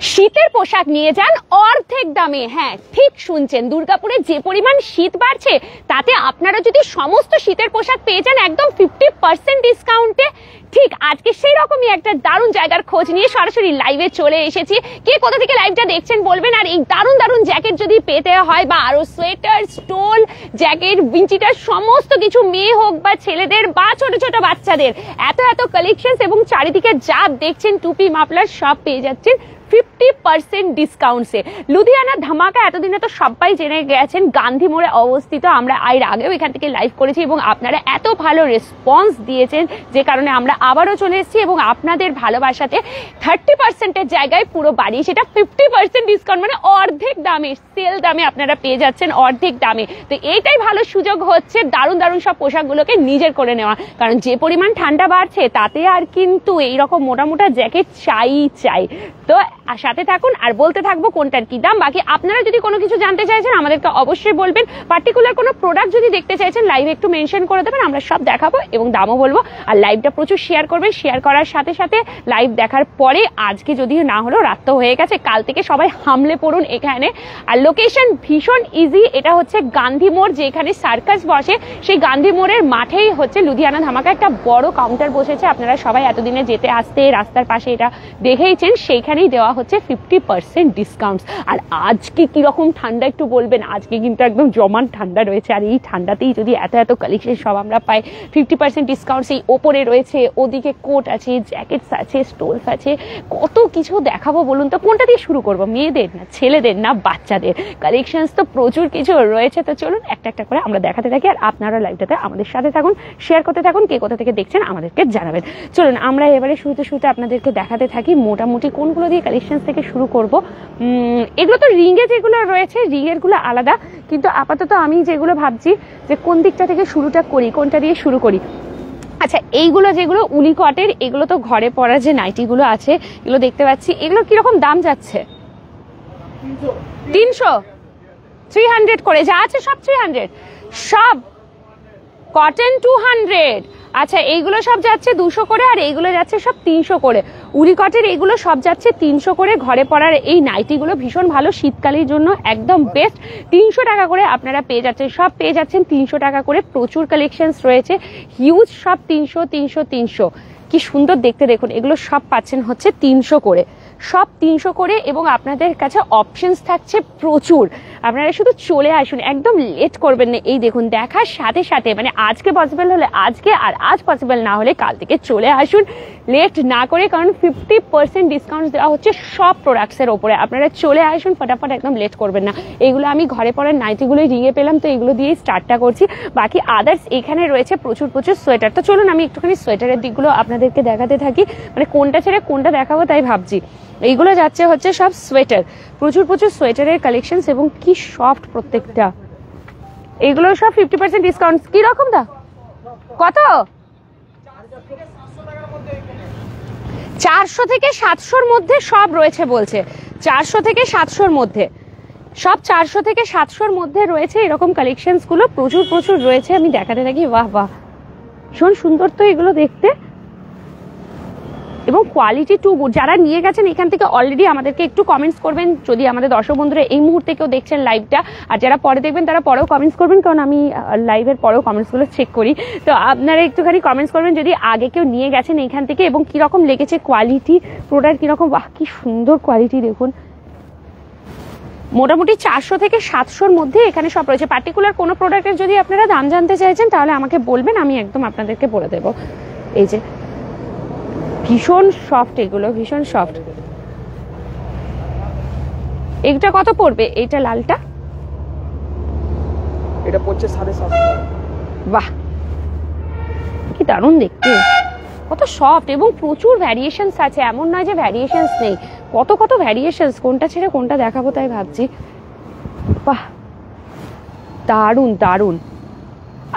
শীতের পোশাক নিয়ে যান অর্ধেক দামে। হ্যাঁ, ঠিক শুনছেন, দুর্গাপুরে যে পরিমাণ শীত বাড়ছে তাতে আপনারা যদি সমস্ত শীতের পোশাক পেয়ে যান একদম 50% ডিসকাউন্টে। ঠিক আজকে সেই রকমই একটা দারুণ জায়গার খোঁজ নিয়ে সরাসরি লাইভে চলে এসেছি। কে কোথা থেকে লাইভটা দেখছেন বলবেন। আর এই দারুণ দারুণ জ্যাকেট যদি পেতে হয় বা আরো সোয়েটার, স্টোল, জ্যাকেট, উইন্টার সমস্ত কিছু, মেয়ে হোক বা ছেলেদের বা ছোট ছোট বাচ্চাদের, এত এত কালেকশনস এবং চারিদিকে যা দেখছেন টুপি মাফলার সব পেয়ে যাচ্ছেন 50% ডিসকাউন্টসে। লুধিয়ানা ধামাকা এতদিনে তো সবাই জেনে গেছেন, গান্ধী মোড়ে অবস্থিত। আমরা এর আগেও এখান থেকে লাইভ করেছি এবং আপনারা এত ভালো রেসপন্স দিয়েছেন যে কারণে আমরা আবারও চলে এসেছি এবং আপনাদের ভালোবাসাতে 30%-এর জায়গায় পুরো বাড়ি সেটা 50% ডিসকাউন্ট, মানে অর্ধেক দামে, সেল দামে আপনারা পেয়ে যাচ্ছেন অর্ধেক দামে। তো এইটাই ভালো সুযোগ হচ্ছে দারুণ দারুণ সব পোশাকগুলোকে নিজের করে নেওয়া, কারণ যে পরিমাণ ঠান্ডা বাড়ছে তাতে আর কিন্তু এইরকম মোটা মোটা জ্যাকেট চাই। তো সাথে থাকুন আর বলতে থাকবো কোনটার কি দাম। বাকি আপনারা যদি কোনো কিছু জানতে চাইছেন আমাদেরকে অবশ্যই বলবেন। পার্টিকুলার কোনো প্রোডাক্ট যদি দেখতে চাইছেন লাইভে একটু মেনশন করে দেবেন, আমরা সব দেখাবো এবং দামও বলবো। আর লাইভটা প্রচুর শেয়ার করবেন। শেয়ার করার সাথে সাথে লাইভ দেখার পরে, আজকে যদিও না হলেও রাত তো হয়ে গেছে, কাল থেকে সবাই হামলে পড়ুন এখানে। আর লোকেশন ভীষণ ইজি, এটা হচ্ছে গান্ধী মোড়, যেখানে সার্কাস বসে সেই গান্ধী মোড়ের মাঠেই হচ্ছে লুধিয়ানা ধামাকা একটা বড় কাউন্টার বসেছে। আপনারা সবাই এতদিনে যেতে আসতে রাস্তার পাশে এটা দেখেইছেন, সেইখানেই দেওয়া হচ্ছে 50% ডিসকাউন্ট। আর আজকে কিরকম ঠান্ডা একটু বলবেন। আজকে কিন্তু একদম জমান ঠান্ডা রয়েছে, আর এই ঠান্ডাতেই যদি এত এত কালেকশন সব আমরা পাই 50% ডিসকাউন্ট। সেই ওপরে রয়েছে, ওদিকে কোট আছে, জ্যাকেটস আছে, স্টোলস আছে, কত কিছু দেখাবো বলুন তো। কোনটা দিয়ে শুরু করবো, মেয়েদের না ছেলেদের না বাচ্চাদের? কালেকশনস তো প্রচুর কিছু রয়েছে, তো চলুন একটা একটা করে আমরা দেখাতে থাকি। আর আপনারা লাইভটাতে আমাদের সাথে থাকুন, শেয়ার করতে থাকুন, কে কোথা থেকে দেখছেন আমাদেরকে জানাবেন। চলুন আমরা এবারে শুরুতে আপনাদেরকে দেখাতে থাকি মোটামুটি কোনগুলো দিয়ে কালেকশন থেকে শুরু করব। এগুলো তো রিংয়ে যেগুলো রয়েছে, রিংয়ের গুলো আলাদা, কিন্তু আপাতত আমি যেগুলো ভাবছি যে কোন দিকটা থেকে শুরুটা করি, কোনটা দিয়ে শুরু করি। আচ্ছা, এইগুলো যেগুলো উলি কটের, এগুলো তো ঘরে পরার যে নাইটিগুলো আছে এগুলো দেখতে পাচ্ছি, এগুলো কিরকম দাম যাচ্ছে? 300, 300 করে যা আছে সব 300, সব কটন 200। আচ্ছা, এইগুলো সব যাচ্ছে 200 করে, আর এইগুলো যাচ্ছে সব 300 করে। উলি কটের এইগুলো সব যাচ্ছে 300 করে। ঘরে পরার এই নাইটিগুলো ভীষণ ভালো, শীতকালের জন্য একদম বেস্ট। 300 টাকা করে আপনারা পেয়ে যাচ্ছেন, সব পেয়ে যাচ্ছেন 300 টাকা করে। প্রচুর কালেকশনস রয়েছে, হিউজ, সব 300 300 300। কি সুন্দর দেখতে দেখুন, এগুলো সব পাচ্ছেন হচ্ছে 300 করে, সব 300 করে। এবং আপনাদের কাছে অপশনস থাকছে প্রচুর, আপনারা শুধু চলে আসুন, একদম লেট করবেন না। এই দেখুন, দেখার সাথে সাথে, মানে আজকে পসিবল হলে আজকে, আর আজ পসিবল না হলে কাল থেকে চলে আসুন লেট না করে, কারণ 50% ডিসকাউন্ট দেওয়া হচ্ছে সব প্রোডাক্টসের ওপরে। আপনারা চলে আসুন ফটাফট, একদম লেট করবেন না। এইগুলো আমি ঘরে পরার নাইটিগুলোই রিঙে পেলাম, তো এগুলো দিয়েই স্টার্টটা করছি। বাকি আদার্স এখানে রয়েছে প্রচুর সোয়েটার। তো চলুন আমি একটুখানি সোয়েটারের দিকগুলো আপনাদেরকে দেখাতে থাকি, মানে কোনটা ছেড়ে কোনটা দেখাবো তাই ভাবছি। এইগুলো যাচ্ছে হচ্ছে সব সোয়েটার, প্রচুর সোয়েটারের কালেকশন এবং কি সফট প্রত্যেকটা। এগুলো সব 50% ডিসকাউন্ট। কি রকম দা, কত? 400 থেকে 700-র মধ্যে সব রয়েছে বলছে, 400 থেকে 700-র মধ্যে সব, 400 থেকে 700-র মধ্যে রয়েছে এরকম কালেকশনস গুলো। প্রচুর রয়েছে, আমি দেখাতে থাকি। বাহ ভীষণ সুন্দর তো এগুলো দেখতে, এবং কোয়ালিটি টু গুড। যারা নিয়ে গেছেন এখান থেকে অলরেডি আমাদেরকে একটু কমেন্টস করবেন, যদি আমাদের দর্শক বন্ধুরা এই মুহূর্তে কেউ দেখছেন লাইভটা, আর যারা পরে দেখবেন তারা পরেও কমেন্টস করবেন, কারণ আমি লাইভের পরেও কমেন্টসগুলো চেক করি। তো আপনারা একটুখানি কমেন্টস করবেন যদি আগে কেউ নিয়ে গেছেন এখান থেকে, এবং কিরকম লেগেছে কোয়ালিটি, প্রোডাক্ট কিরকম। বাহ, কি সুন্দর কোয়ালিটি দেখুন। মোটামুটি 400 থেকে 700-র মধ্যে এখানে সব রয়েছে। পার্টিকুলার কোনো প্রোডাক্টের যদি আপনারা দাম জানতে চাইছেন তাহলে আমাকে বলবেন, আমি একদম আপনাদেরকে বলে দেবো। এই যে ভীষণ সফট, এগুলো ভীষণ সফট। এইটা কত পড়বে? এইটা লালটা, এটা পড়ছে 750। বাহ, কি দারুণ দেখতে, কত সফট, এবং প্রচুর ভ্যারিয়েশনস আছে, এমন নয় যে ভ্যারিয়েশনস নেই, কত ভ্যারিয়েশনস। কোনটা ছেড়ে কোনটা দেখাবো তাই ভাবছি। বাহ, দারুণ।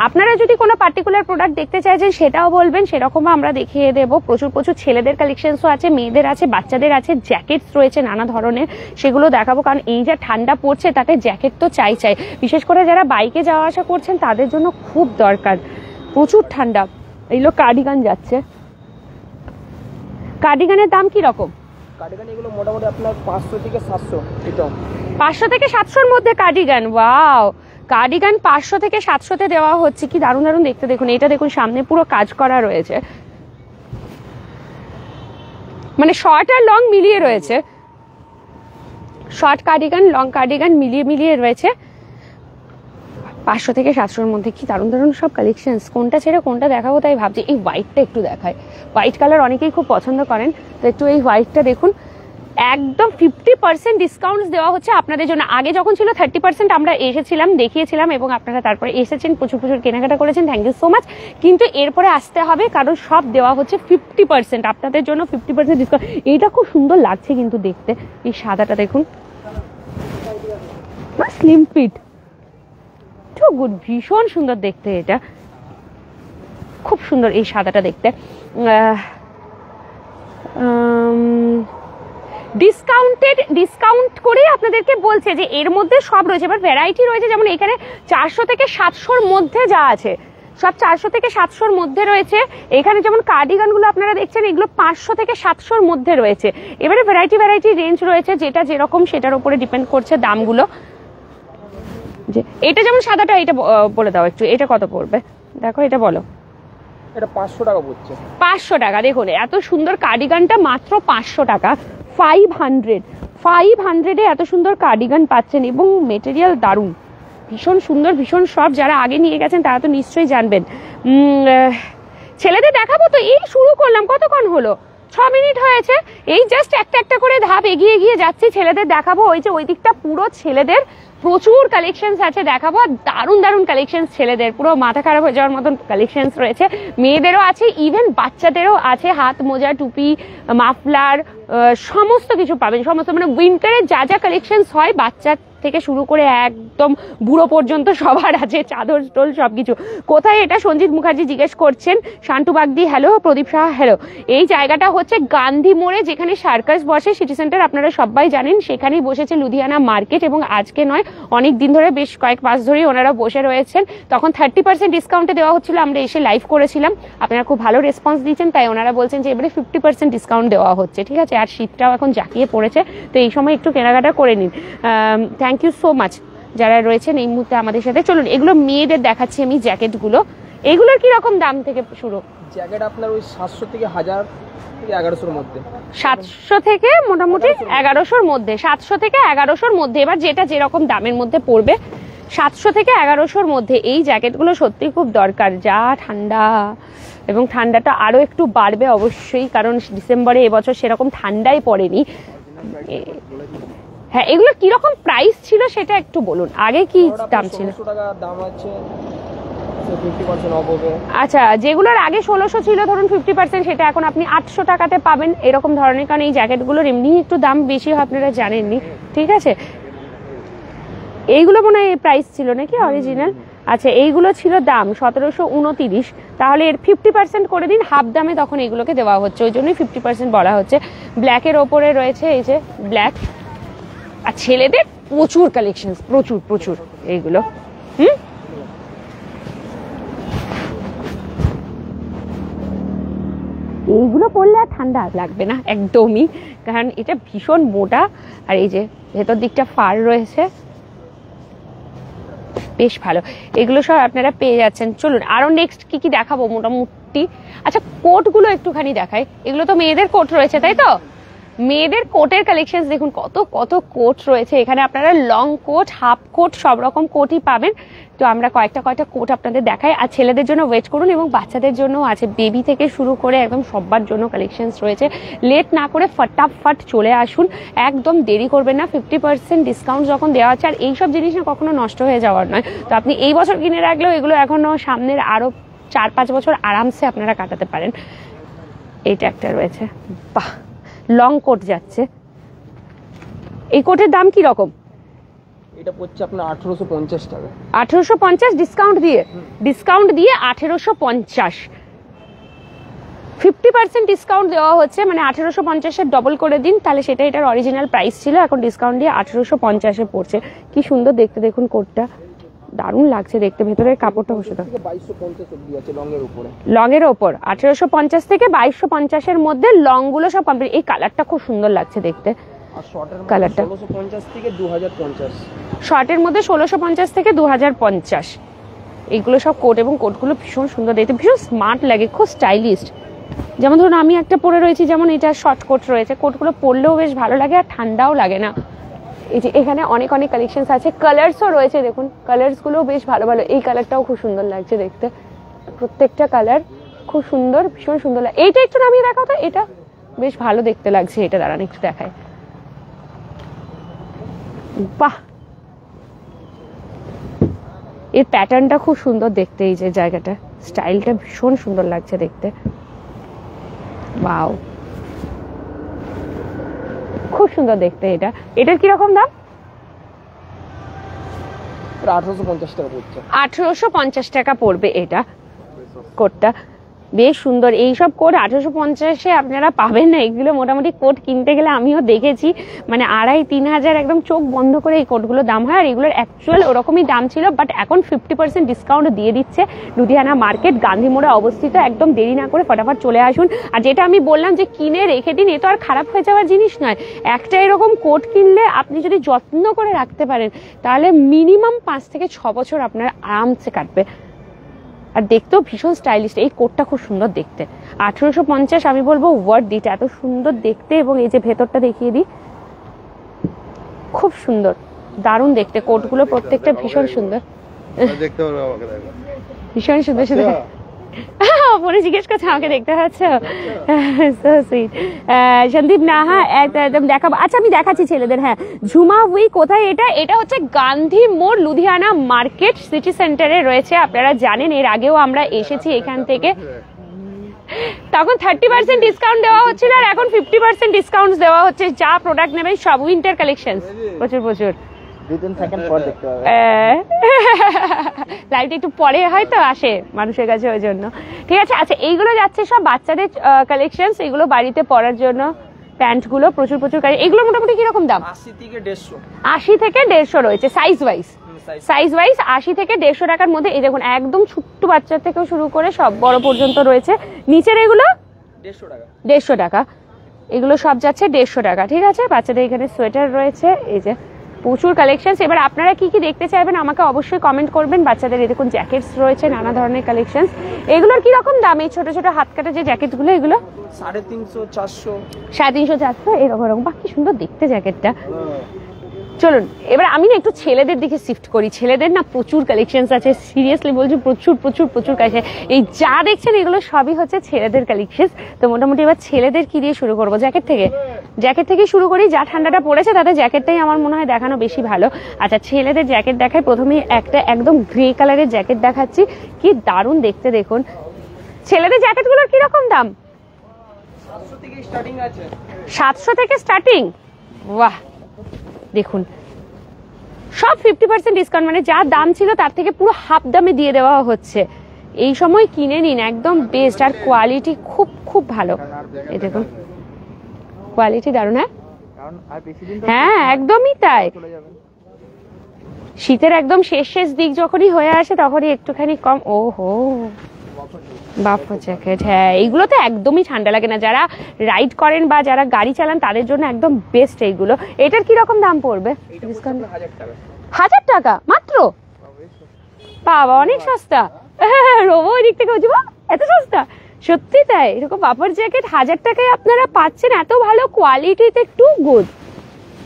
আপনারা যদি কোনো পার্টিকুলার প্রোডাক্ট দেখতে চাইছেন সেটাও বলবেন, সেরকম আমরা দেখিয়ে দেবো। প্রচুর ছেলেদের কালেকশনসও আছে, মেয়েদের আছে, বাচ্চাদের আছে, জ্যাকেটস রয়েছে নানা ধরনের, সেগুলো দেখাবো। কারণ এই যে ঠান্ডা পড়ছে তাতে জ্যাকেট তো চাই, বিশেষ করে যারা বাইকে যাওয়া আসা করছেন তাদের জন্য খুব দরকার, প্রচুর ঠান্ডা। এইগুলো কার্ডিগান যাচ্ছে, কার্ডিগানের দাম কি রকম? কার্ডিগান এগুলো মোটামুটি আপনার 500 থেকে 700 এটা 500 থেকে 700 মধ্যে কার্ডিগান। ওয়াও, কার্ডিগান 500 থেকে 700 তে দেওয়া হচ্ছে, কি দারুণ দারুণ দেখতে। দেখুন এটা দেখুন, সামনে পুরো কাজ করা রয়েছে, মানে শর্ট আর লং মিলিয়ে রয়েছে, শর্ট কার্ডিগান লং কার্ডিগান মিলিয়ে মিলিয়ে রয়েছে। 500 থেকে 700 মধ্যে কি দারুণ দারুণ সব কালেকশনস। কোনটা ছেড়ে কোনটা দেখাবো তাই ভাবছি। এই হোয়াইটটা একটু দেখায়, হোয়াইট কালার অনেকেই খুব পছন্দ করেন, তো একটু এই হোয়াইটটা দেখুন। একদম 50% ডিসকাউন্ট দেওয়া হচ্ছে আপনাদের জন্য। আগে যখন ছিল 30% আমরা এসেছিলাম, দেখিয়েছিলাম এবং আপনারা তারপরে এসেছেন, প্রচুর প্রচুর কেনাকাটা করেছেন, থ্যাংক ইউ সো মাচ। কিন্তু এরপরে আসতে হবে, কারণ সব দেওয়া হচ্ছে 50% আপনাদের জন্য, 50% ডিসকাউন্ট। এইটা খুব সুন্দর লাগছে কিন্তু দেখতে, এই সাদাটা দেখুন, স্লিম ফিট, গুড, ভীষণ সুন্দর দেখতে, এটা খুব সুন্দর এই সাদাটা দেখতে। ডিসকাউন্ট করে আপনাদেরকে বলছে যে এর মধ্যে সব রয়েছে, এবার ভ্যারাইটি রয়েছে, যেমন এখানে 400 থেকে 700 মধ্যে যা আছে সব 400 থেকে 700 মধ্যে রয়েছে। এখানে যেমন কার্ডিগানগুলো আপনারা দেখছেন, এগুলো 500 থেকে 700 মধ্যে রয়েছে। এবারে ভ্যারাইটি রেঞ্জ রয়েছে, যেটা যেরকম সেটার উপরে ডিপেন্ড করছে দামগুলো। যে এটা যেমন সাদাটা, এটা বলে দাও একটু, এটা কত পড়বে দেখো, এটা বলো। এটা 500 টাকা পড়ছে। 500 টাকা। দেখুন এত সুন্দর কার্ডিগানটা মাত্র 500 টাকা। 500 এত সুন্দর কার্ডিগান পাচ্ছেন এবং মেটেরিয়াল দারুণ, ভীষণ সুন্দর, ভীষণ সফট। যারা আগে নিয়ে গেছেন তারা তো নিশ্চয়ই জানবেন। ছেলেদের দেখাবো তো, এই শুরু করলাম, কতক্ষণ হলো, 6 মিনিট হয়েছে। এই জাস্ট একটা একটা করে ধাপ এগিয়ে এগিয়ে যাচ্ছি। ছেলেদের দেখাবো, ওই যে ওই দিকটা পুরো ছেলেদের, প্রচুর কালেকশনস আছে দেখাবো, আর দারুণ দারুণ কালেকশনস ছেলেদের, পুরো মাথা খারাপ হয়ে যাওয়ার মতন কালেকশনস রয়েছে। মেয়েদেরও আছে, ইভেন বাচ্চাদেরও আছে, হাত মোজা, টুপি, মাফলার, সমস্ত কিছু পাবেন। সমস্ত মানে উইন্টারে যা যা কালেকশনস হয়, বাচ্চা থেকে শুরু করে একদম বুড়ো পর্যন্ত সবার আছে, চাদর টোল সবকিছু। কোথায় এটা? সঞ্জিত মুখার্জি জিজ্ঞেস করছেন। শান্তু বাগদি হ্যালো, প্রদীপ সাহা হ্যালো। এই জায়গাটা হচ্ছে গান্ধী মোড়ে, যেখানে সার্কাস বসে, সিটি সেন্টার আপনারা সবাই জানেন, সেখানেই বসেছে লুধিয়ানা মার্কেট। এবং আজকে নয়, অনেক দিন ধরে, বেশ কয়েক মাস ধরেই ওনারা বসে রয়েছেন। তখন 30% ডিসকাউন্টে দেওয়া হচ্ছিল, আমরা এসে লাইভ করেছিলাম, আপনারা খুব ভালো রেসপন্স দিচ্ছেন, তাই ওনারা বলছেন যে এবারে 50% ডিসকাউন্ট দেওয়া হচ্ছে, ঠিক আছে। আর শীতটাও এখন জাঁকিয়ে পড়েছে, তো এই সময় একটু কেনাকাটা করে নিন। থ্যাংক ইউ সো মাচ যারা রয়েছেন এই মুহূর্তে আমাদের সাথে। চলুন এগুলো মেয়েদের দেখাচ্ছি আমি, জ্যাকেটগুলো। এগুলোর কি রকম দাম থেকে শুরু? জ্যাকেট আপনার ওই 700 থেকে 1000 থেকে 1100 মধ্যে। 700 থেকে মোটামুটি 1100 মধ্যে, 700 থেকে 1100 মধ্যে। এবার যেটা যেরকম দামের মধ্যে পড়বে, 700 থেকে 1100 মধ্যে এই জ্যাকেটগুলো সত্যি খুব দরকার। যা ঠান্ডা, এবং ঠান্ডাটা আরো একটু বাড়বে অবশ্যই, কারণ ডিসেম্বরে এবছর সেরকম ঠান্ডাই পড়েনি। হ্যাঁ, এগুলো কিরকম প্রাইস ছিল সেটা একটু বলুন, আগে কি দাম ছিল? 1600 টাকা দাম আছে, 50% অফ হবে। আচ্ছা, যেগুলোর আগে 1600 ছিল, ধরুন 50%, সেটা এখন আপনি 800 টাকাতে পাবেন, এরকম ধরনের। কারণ এই জ্যাকেটগুলোর এমনি একটু দাম বেশি হয়, আপনারা জানেননি, ঠিক আছে। এইগুলো মনে হয় প্রাইস ছিল নাকি অরিজিনাল? আচ্ছা, এইগুলো ছিল দাম 1729, তাহলে এর 50% করে দিন, হাফ দামে তখন এগুলোকে দেওয়া হচ্ছে, ওই জন্যই 50% বলা হচ্ছে। ব্ল্যাকের ওপরে রয়েছে এই যে ব্ল্যাক। আর ছেলেদের প্রচুর কালেকশন, প্রচুর প্রচুর এইগুলো। এইগুলো পরলে আর ঠান্ডা লাগবে না একদমই, কারণ এটা ভীষণ মোটা, আর এই যে ভেতর দিকটা ফার রয়েছে, বেশ ভালো। এগুলো সব আপনারা পেয়ে যাচ্ছেন। চলুন আরো নেক্সট কি কি দেখাবো মোটামুটি। আচ্ছা, কোটগুলো একটুখানি দেখাই। এগুলো তো মেয়েদের কোট রয়েছে, তাই তো? মেয়েদের কোটের কালেকশন দেখুন, কত কত কোট রয়েছে এখানে। আপনারা লং কোট, হাফ কোট, সব রকম কোটই পাবেন। তো আমরা কয়েকটা কোট আপনাদের দেখাই। আর ছেলেদের জন্য ওয়েট করুন, এবং বাচ্চাদের জন্য আছে, বেবি থেকে শুরু করে একদম সবার জন্য কালেকশন রয়েছে। লেট না করে ফটাফট চলে আসুন, একদম দেরি করবেন না। 50% ডিসকাউন্ট যখন দেওয়া হচ্ছে, আর এইসব জিনিস না কখনো নষ্ট হয়ে যাওয়ার নয়। তো আপনি এই বছর কিনে রাখলেও এগুলো এখনো সামনের আরো 4-5 বছর আরামসে আপনারা কাটাতে পারেন। এইটা একটা রয়েছে, বাহ, লং কোট যাচ্ছে। এই কোটের দাম কি রকম? এটা পড়ছে আপনার 1850 টাকা। 1850 ডিসকাউন্ট দিয়ে? ডিসকাউন্ট দিয়ে 1850। 50% ডিসকাউন্ট দেওয়া হচ্ছে, মানে 1850-এর ডবল করে দিন, তাহলে সেটা এটার অরিজিনাল প্রাইস ছিল, এখন ডিসকাউন্ট দিয়ে 1850-এ পড়ছে। কি সুন্দর দেখতে দেখুন কোটটা, দারুণ লাগছে দেখতে, ভেতরের কাপড়টা বসে তো 2250 অবধি আছে লংয়ের উপরে। লংয়ের ওপর 1850 থেকে 2250 মধ্যে লং গুলো সব কমপ্লিট। এই কালারটা খুব সুন্দর লাগছে দেখতে। আর শর্টের কালারটা 1650 থেকে 2050। শর্টের মধ্যে 1650 থেকে 2050। এইগুলো সব কোট, এবং কোটগুলো ভীষণ সুন্দর দেখতে, ভীষণ স্মার্ট লাগে, খুব স্টাইলিস্ট। যেমন ধরুন আমি একটা পরে রয়েছি, যেমন এটা শর্ট কোট রয়েছে, কোটগুলো পরলেও বেশ ভালো লাগে আর ঠান্ডাও লাগে না। এই যে এখানে অনেক অনেক কালেকশনস আছে, কালার্সও রয়েছে, দেখুন কালার্সগুলো বেশ ভালো ভালো। এই কালারটাও খুব সুন্দর লাগছে দেখতে, প্রত্যেকটা কালার খুব সুন্দর, ভীষণ সুন্দর লাগে। এইটা একটু নামিয়ে দেখাও তো, এটা বেশ ভালো দেখতে লাগছে, এটা দাঁড়ান একটু দেখায়। বাহ, এর প্যাটার্নটা খুব সুন্দর দেখতে, এই যে জায়গাটা স্টাইলটা ভীষণ সুন্দর লাগছে দেখতে। ওয়াও, খুব সুন্দর দেখতে। এটার কিরকম দাম? 1850 টাকা পড়ছে। 1850 টাকা পড়বে এটা কোটটা, বেশ সুন্দর। এইসব কোট 1850-এ আপনারা পাবেন না। এগুলো মোটামুটি কোট কিনতে গেলে আমিও দেখেছি মানে 2500-3000 হাজার একদম চোখ বন্ধ করে এই কোটগুলো দাম হয়। আর এগুলোর অ্যাকচুয়াল ওরকমই দাম ছিল, বাট এখন 50% ডিসকাউন্ট দিয়ে দিচ্ছে। লুধিয়ানা মার্কেট, গান্ধী মোড়ে অবস্থিত। একদম দেরি না করে ফটাফট চলে আসুন। আর যেটা আমি বললাম যে কিনে রেখে দিন, এ তো আর খারাপ হয়ে যাওয়ার জিনিস নয়। একটা এরকম কোট কিনলে আপনি যদি যত্ন করে রাখতে পারেন, তাহলে মিনিমাম 5 থেকে 6 বছর আপনার আরামসে কাটবে। আর দেখতেও ভীষণ স্টাইলিশ। এই কোটটা খুব সুন্দর দেখতে, 1850 আমি বলবো ওয়ার্থ ইট, এত সুন্দর দেখতে। এবং এই যে ভেতরটা দেখিয়ে দিই, খুব সুন্দর, দারুণ দেখতে। কোটগুলো প্রত্যেকটা ভীষণ সুন্দর, ভীষণ সুন্দর সুন্দর। পরে জিজ্ঞেস করছে আমাকে দেখতে পাচ্ছ, সো সুইট। সন্দীপ নাহা একদম দেখাবো। আচ্ছা আমি দেখাচ্ছি ছেলেদের। হ্যাঁ, ঝুমা উই কোথায়? এটা হচ্ছে গান্ধী মোড়, লুধিয়ানা মার্কেট সিটি সেন্টারে রয়েছে। আপনারা জানেন এর আগেও আমরা এসেছি এখান থেকে, তখন 30% ডিসকাউন্ট দেওয়া হচ্ছিল, আর এখন 50% ডিসকাউন্ট দেওয়া হচ্ছে। যা প্রোডাক্ট নেবেন সব উইন্টার কালেকশন, প্রচুর প্রচুর। 2-3 সেকেন্ড পর দেখতে পাবে। লাইভটা একটু পরে হয়তো আসে মানুষের কাছে, ওই জন্য। ঠিক আছে। আচ্ছা, এইগুলো যাচ্ছে সব বাচ্চাদের কালেকশনস, এগুলো বাড়িতে পরার জন্য প্যান্টগুলো প্রচুর প্রচুর। এগুলো মোটামুটি কিরকম দাম? 80 থেকে 150। 80 থেকে 150 রয়েছে সাইজ ওয়াইজ। 80 থেকে 150 টাকার মধ্যে। এই দেখুন, একদম ছোট্ট বাচ্চা থেকে শুরু করে সব বড় পর্যন্ত রয়েছে। নিচের এগুলো 150 টাকা। 150 টাকা। এগুলো সব যাচ্ছে 150 টাকা। ঠিক আছে। বাচ্চাদের এখানে সোয়েটার রয়েছে, এই যে প্রচুর কালেকশন। এবার আপনারা কি কি দেখতে চাইবেন আমাকে অবশ্যই কমেন্ট করবেন। বাচ্চাদের এই দেখুন জ্যাকেটস রয়েছে, নানা ধরনের কালেকশন। এগুলোর কি রকম দাম? এই ছোট ছোট হাত কাটা যে জ্যাকেটগুলো, এগুলো 350, 400। 350, 400 এরকম এরকম। বাহ, কি সুন্দর দেখতে জ্যাকেটটা। চলুন এবার আমি না একটু ছেলেদের দিকে শিফট করি। ছেলেদের না প্রচুর কালেকশন আছে, সিরিয়াসলি বলছি, প্রচুর প্রচুর প্রচুর কালেকশন। এই যা দেখছেন এগুলো সবই হচ্ছে ছেলেদের কালেকশন। তো মোটামুটি এবার ছেলেদের কি দিয়ে শুরু করবো? জ্যাকেট থেকে শুরু করি। যা ঠান্ডাটা পড়েছে তাদের জ্যাকেটটাই আমার মনে হয় দেখানো বেশি ভালো। আচ্ছা, ছেলেদের জ্যাকেট দেখাই। প্রথমেই একটা একদম গ্রে কালারের জ্যাকেট দেখাচ্ছি, কি দারুণ দেখতে দেখুন। ছেলেদের জ্যাকেটগুলোর কিরকম দাম? 700 থেকে স্টার্টিং আছে। 700 থেকে স্টার্টিং। বাহ, দেখুন সব 50% ডিসকাউন্ট, মানে যা দাম ছিল তার থেকে পুরো হাফ দামে দিয়ে দেওয়া হচ্ছে। এই সময় কিনে নিন, একদম বেস্ট। আর কোয়ালিটি খুব খুব ভালো। এই দেখুন কোয়ালিটি দারুণ। হ্যাঁ একদমই তাই। শীতের একদম শেষ শেষ দিক যখনই হয়ে আসে তখনই একটুখানি কম। ওহো, বাফার জ্যাকেট। হ্যাঁ, এইগুলো তো একদমই ঠান্ডা লাগে না। যারা রাইড করেন বা যারা গাড়ি চালান তাদের জন্য একদম বেস্ট এইগুলো। এটার কি রকম দাম পড়বে? 1000 টাকা মাত্র? বাবা, অনেক সস্তা। রোবো ওই দিক থেকে বুঝবো, এত সস্তা? সত্যি তাই। এরকম বাফার জ্যাকেট 1000 টাকায় আপনারা পাচ্ছেন, এত ভালো কোয়ালিটিতে, টু গুড।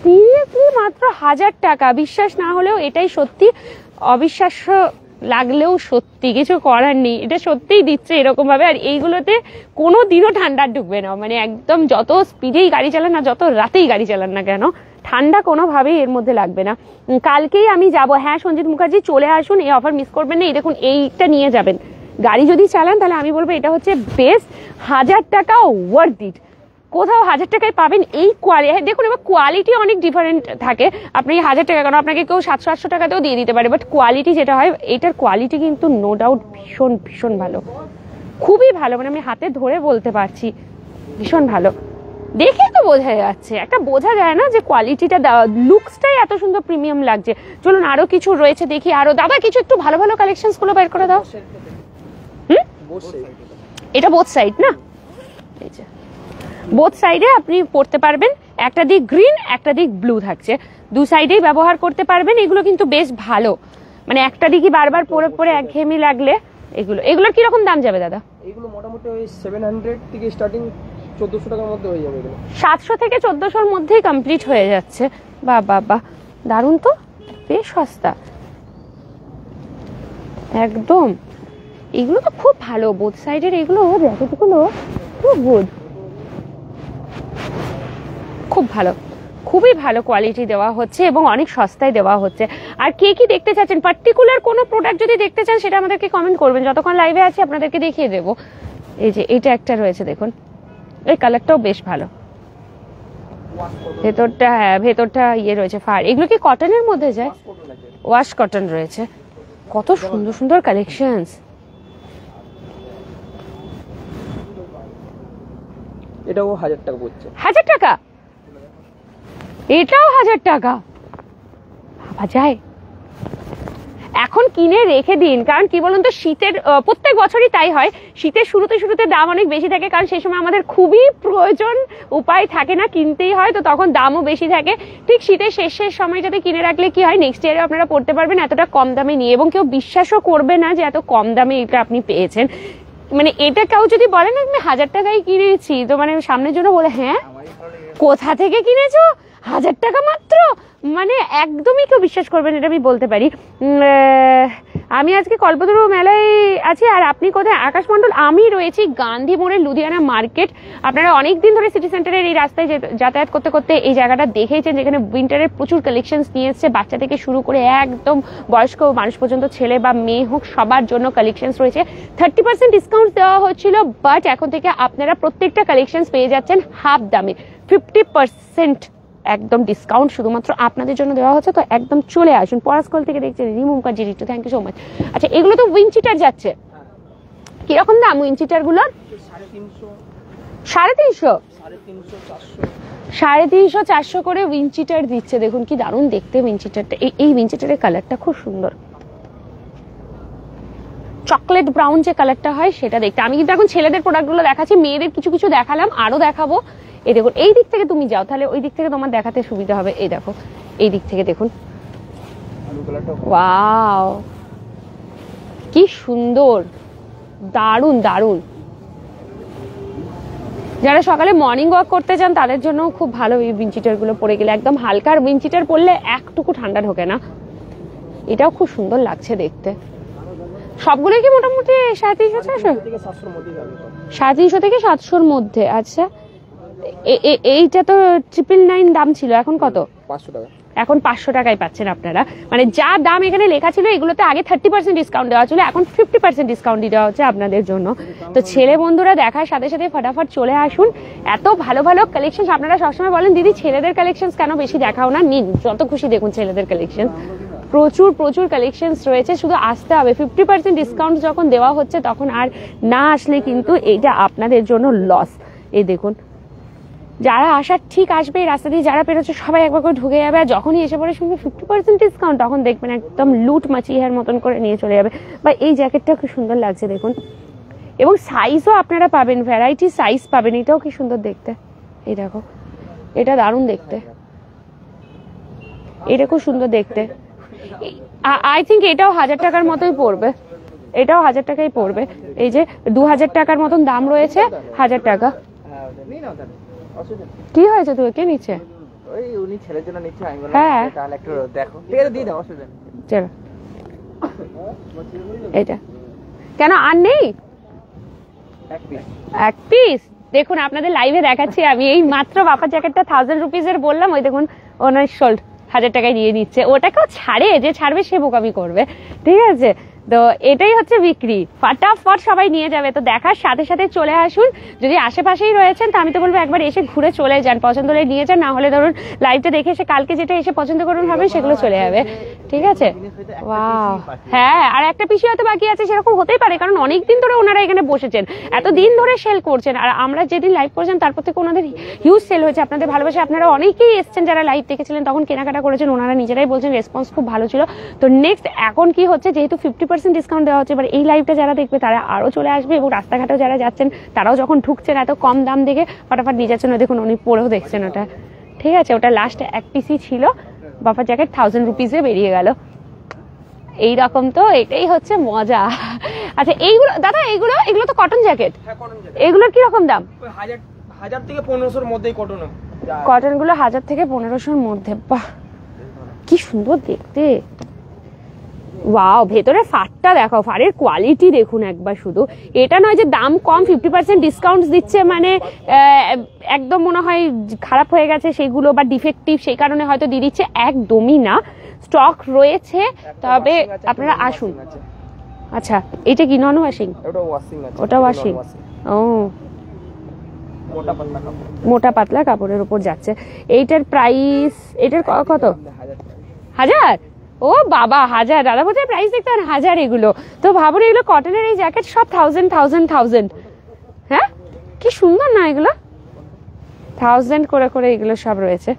সিরিয়াসলি মাত্র 1000 টাকা। বিশ্বাস না হলেও এটাই সত্যি, অবিশ্বাস্য লাগলেও সত্যি, কিছু করার নেই। এটা সত্যিই দিচ্ছে এরকম ভাবে। আর এইগুলোতে কোনো দিনও ঠান্ডা ঢুকবে না, মানে একদম যত স্পিডেই গাড়ি চালান না, যত রাতেই গাড়ি চালান না কেন, ঠান্ডা কোনোভাবেই এর মধ্যে লাগবে না। কালকেই আমি যাব। হ্যাঁ সঞ্জিত মুখার্জি, চলে আসুন, এই অফার মিস করবেন না। এই দেখুন, এইটা নিয়ে যাবেন। গাড়ি যদি চালান তাহলে আমি বলবো এটা হচ্ছে বেস্ট। 1000 টাকা ওয়ার্থ ইট। কোথাও 1000 টাকায় পাবেন এই কোয়ালিটি। দেখুন, এবার কোয়ালিটি অনেক ডিফারেন্ট থাকে। আপনি 1000 টাকা কেন, আপনাকে কেউ 700-800 টাকাতেও দিয়ে দিতে পারে, বাট কোয়ালিটি যেটা হয়, এটার কোয়ালিটি কিন্তু নো ডাউট ভীষণ ভীষণ ভালো, খুবই ভালো। মানে আমি হাতে ধরে বলতে পারছি, ভীষণ ভালো। দেখে তো বোঝা যাচ্ছে, একটা বোঝা যায় না যে কোয়ালিটিটা, লুকসটাই এত সুন্দর প্রিমিয়াম লাগছে। চলুন আরো কিছু রয়েছে দেখি, আরো দাদা কিছু একটু ভালো ভালো কালেকশনস গুলো বের করে দাও। এটা বোথ সাইড না, এই যে বোথ সাইডে আপনি পড়তে পারবেন, একটা দিক গ্রিন একটা দিক ব্লু থাকছে, দু সাইডেই ব্যবহার করতে পারবেন। এগুলো কিন্তু বেশ ভালো, মানে একটা দিকই বারবার পরে পরে একঘেয়েমি লাগলে এগুলোর কিরকম দাম যাবে দাদা? এগুলো মোটামুটি ওই 700 থেকে স্টার্টিং 1400 টাকার মধ্যে হয়ে যাবে। এগুলো 700 থেকে 1400-র মধ্যেই কমপ্লিট হয়ে যাচ্ছে। বাহ বাহ বাহ, দারুণ তো, বেশ সস্তা একদম। এগুলো তো খুব ভালো, বোথ সাইডের এগুলো জ্যাকেটগুলো খুব গুড, খুব ভালো, খুবই ভালো কোয়ালিটি দেওয়া হচ্ছে এবং অনেক সস্তায় দেওয়া হচ্ছে। আর কে কি দেখতে চাচ্ছেন, পার্টিকুলার কোনো প্রোডাক্ট যদি দেখতে চান সেটা আমাদেরকে কমেন্ট করবেন, যতক্ষণ লাইভে আছি আপনাদেরকে দেখিয়ে দেবো। এই যে এটা একটা রয়েছে দেখুন, এই কালারটাও বেশ ভালো, ভেতরটা, হ্যাঁ ভেতরটা ইয়ে রয়েছে ফার। এগুলো কি কটনের মধ্যে যায়? ওয়াশ কটন রয়েছে। কত সুন্দর সুন্দর কালেকশনস। এটাও 1000 টাকা পড়ছে। 1000 টাকা? এটাও 1000 টাকা? ভাবা যায়? এখন কিনে রেখে দিন, কারণ কি বলুন তো, শীতের প্রত্যেক বছরই তাই হয়, শীতের শুরুতে দাম অনেক বেশি থাকে, কারণ সেই সময় আমাদের খুবই প্রয়োজন, উপায় থাকে না, কিনতেই হয়, তো তখন দামও বেশি থাকে। ঠিক শীতের শেষের সময়টাতে কিনে রাখলে কি হয়, নেক্সট ইয়ারে আপনারা পড়তে পারবেন এতটা কম দামে নিয়ে, এবং কেউ বিশ্বাসও করবে না যে এত কম দামে এটা আপনি পেয়েছেন। মানে এটা কেউ যদি বলে না আমি 1000 টাকায় কিনেছি, তো মানে সামনের জন্য বলে হ্যাঁ কোথা থেকে কিনেছো, 1000 টাকা মাত্র, মানে একদমই কেউ বিশ্বাস করবেন, এটা আমি বলতে পারি। আমি আজকে কল্পতরু মেলায় আছি, আর আপনি কোথায়? আকাশ মণ্ডল। আমি রয়েছি গান্ধী মোড়ের লুধিয়ানা মার্কেট। আপনারা অনেক দিন ধরে সিটি সেন্টারের এই রাস্তায় যাতায়াত করতে করতে এই জায়গাটা দেখেছেন, যেখানে উইন্টারের প্রচুর কালেকশনস নিয়ে এসছে, বাচ্চা থেকে শুরু করে একদম বয়স্ক মানুষ পর্যন্ত, ছেলে বা মেয়ে হোক সবার জন্য কালেকশনস রয়েছে। 30% ডিসকাউন্ট দেওয়া হচ্ছিল, বাট এখন থেকে আপনারা প্রত্যেকটা কালেকশনস পেয়ে যাচ্ছেন হাফ দামে, 50% একদম ডিসকাউন্ট শুধুমাত্র আপনাদের জন্য দেওয়া হচ্ছে। তো একদম চলে আসুন। পরাশকল থেকে দেখছেন Rimu Mukherjee, রিটু, thank you so much. আচ্ছা এগুলো তো উইনচিটার যাচ্ছে, কিরকম দাম উইনচিটার গুলোর? 350, 350, 400 করে উইনচিটার দিচ্ছে। দেখুন কি দারুণ দেখতে উইনচিটারটা। এই উইনচিটারের কালারটা খুব সুন্দর, চকলেট ব্রাউন যে কালারটা হয় সেটা দেখতে। আমি কিন্তু এখন ছেলেদের প্রোডাক্টগুলো দেখাচ্ছি, মেয়েদের কিছু কিছু দেখালাম, আরো দেখাবো। এই দেখুন, এই দিক থেকে তুমি যাও, তাহলে ওই দিক থেকে তোমার দেখাতে সুবিধা হবে। এই দেখো, এই দিক থেকে দেখুন, ওয়াও কি সুন্দর, দারুণ দারুণ। যারা সকালে মর্নিং ওয়াক করতে চান তাদের জন্য খুব ভালো এই উইনচিটার গুলো পরে গেলে, একদম হালকা। আর উইনচিটার পরলে একটুকু ঠান্ডা ঢোকে না। এটাও খুব সুন্দর লাগছে দেখতে। সবগুলোই কি মোটামুটি 350-400? 350 থেকে 700-র মধ্যে। আচ্ছা এইটা তো 999 দাম ছিল, এখন কত? 500 টাকা। এখন 500 টাকায় পাচ্ছেন আপনারা। মানে যা দাম এখানে লেখা ছিল এগুলোতে আগে 30% ডিসকাউন্ট দেওয়া ছিল, এখন 50% ডিসকাউন্ট দেওয়া হচ্ছে আপনাদের জন্য। তো ছেলে বন্ধুরা দেখার সাথে সাথে ফটাফট চলে আসুন। এত ভালো ভালো কালেকশন। আপনারা সবসময় বলেন দিদি ছেলেদের কালেকশন কেন বেশি দেখাও না, নিন যত খুশি দেখুন ছেলেদের কালেকশন, প্রচুর প্রচুর কালেকশনস রয়েছে, শুধু আসতে হবে। 50% ডিসকাউন্ট যখন দেওয়া হচ্ছে তখন আর না আসলে কিন্তু এইটা আপনাদের জন্য লস। এই দেখুন, যারা আসার ঠিক আসবে, এই রাস্তা দিয়ে যারা পেরোচ্ছে সবাই একবার করে ঢুকে যাবে, আর যখনই এসে পড়ে শুনবে 50% ডিসকাউন্ট, তখন দেখবেন একদম লুট মাচিয়ার মতন করে নিয়ে চলে যাবে। বা এই জ্যাকেটটা খুব সুন্দর লাগছে দেখুন, এবং সাইজও আপনারা পাবেন, ভ্যারাইটি সাইজ পাবেন। এটাও কি সুন্দর দেখতে, এই দেখো, এটা দারুণ দেখতে, এটা খুব সুন্দর দেখতে। আই থিঙ্ক এটাও 1000 টাকার মতোই পড়বে, এটাও 1000 টাকাই পড়বে। এই যে 2000 টাকার মতন দাম রয়েছে, 1000 টাকা। কি হয়েছে, তুই কে নিচ্ছে? ওই উনি ছেলের জন্য নিচ্ছে, আমি বললাম হ্যাঁ তাহলে একটু দেখো, পেরে দিয়ে দাও, অসুবিধা নেই। চলো, এটা কেন আর নেই? এক পিস দেখুন, আপনাদের লাইভে দেখাচ্ছি আমি। এই মাত্র বাপার জ্যাকেটটা 1000 রুপিসের বললাম, ওই দেখুন ওনার সোল্ড 1000 টাকায় দিয়ে নিচ্ছে। ওটাকেও ছাড়ে, যে ছাড়বে সে বোকামি করবে, ঠিক আছে? তো এটাই হচ্ছে বিক্রি, ফাটাফট সবাই নিয়ে যাবে। তো দেখার সাথে সাথে চলে আসুন, যদি আশেপাশেই রয়েছেন তো আমি তো বলবো একবার এসে ঘুরে চলে যান, পছন্দ হলে নিয়ে যান, না হলে ধরুন লাইভটা দেখে এসে কালকে যেটা এসে পছন্দ করুন হবে সেগুলো চলে যাবে, ঠিক আছে? ওয়াও, হ্যাঁ আর একটা পিসি হয়তো বাকি আছে, সেরকম হতেই পারে, কারণ অনেকদিন ধরে ওনারা এখানে বসেছেন, এতদিন ধরে সেল করছেন, আর আমরা যেদিন লাইভ করেছেন তারপর থেকে ওনাদের হিউজ সেল হয়েছে। আপনাদের ভালোবাসা, আপনারা অনেকেই এসেছেন যারা লাইভ দেখেছিলেন তখন কেনাকাটা করেছেন, ওনারা নিজেরাই বলছেন রেসপন্স খুব ভালো ছিল। তো নেক্সট এখন কি হচ্ছে, যেহেতু 50% ডিসকাউন্ট দেওয়া হচ্ছে, এবার এই লাইভটা যারা দেখবে তারা আরো চলে আসবে, এবং রাস্তাঘাটেও যারা যাচ্ছেন তারাও যখন ঢুকছেন এত কম দাম দেখে ফটাফট নিয়ে যাচ্ছেন। দেখুন উনি পরেও দেখছেন ওটা, ঠিক আছে? ওটা লাস্ট এক পিসই ছিল, বাফার জ্যাকেট 1000 রুপিসে বেরিয়ে গেল। এইরকম, তো এটাই হচ্ছে মজা। আচ্ছা এইগুলো দাদা, এগুলো তো কটন জ্যাকেট, এগুলোর কিরকম দাম? 1000 থেকে 1500-র মধ্যেই কটন গুলো 1000 থেকে 1500-র মধ্যে। বাহ কি সুন্দর দেখতে, ওয়াও, ভেতরের ফাড়টা দেখো, ফাড়ের কোয়ালিটি দেখুন একবার শুধু। এটা নয় যে দাম কম, 50% ডিসকাউন্ট দিচ্ছে মানে একদম মনে হয় খারাপ হয়ে গেছে সেগুলো বা ডিফেক্টিভ সেই কারণে হয়তো দিয়ে দিচ্ছে, একদমই না, স্টক রয়েছে। তবে আপনারা আসুন। আচ্ছা এটা কি নন ওয়াশিং? ওটা ওয়াশিং। ও মোটা পাতলা কাপড়ের উপর যাচ্ছে। এইটার প্রাইস, এটার কত? 1000? ও বাবা 1000, দাদা বলতে প্রাইস দেখতে 1000 এগুলো। তো ভাবুন এগুলো কটনের এই জ্যাকেট সব 1000। হ্যাঁ কি সুন্দর না এগুলো, 1000 করে করে এগুলো সব রয়েছে।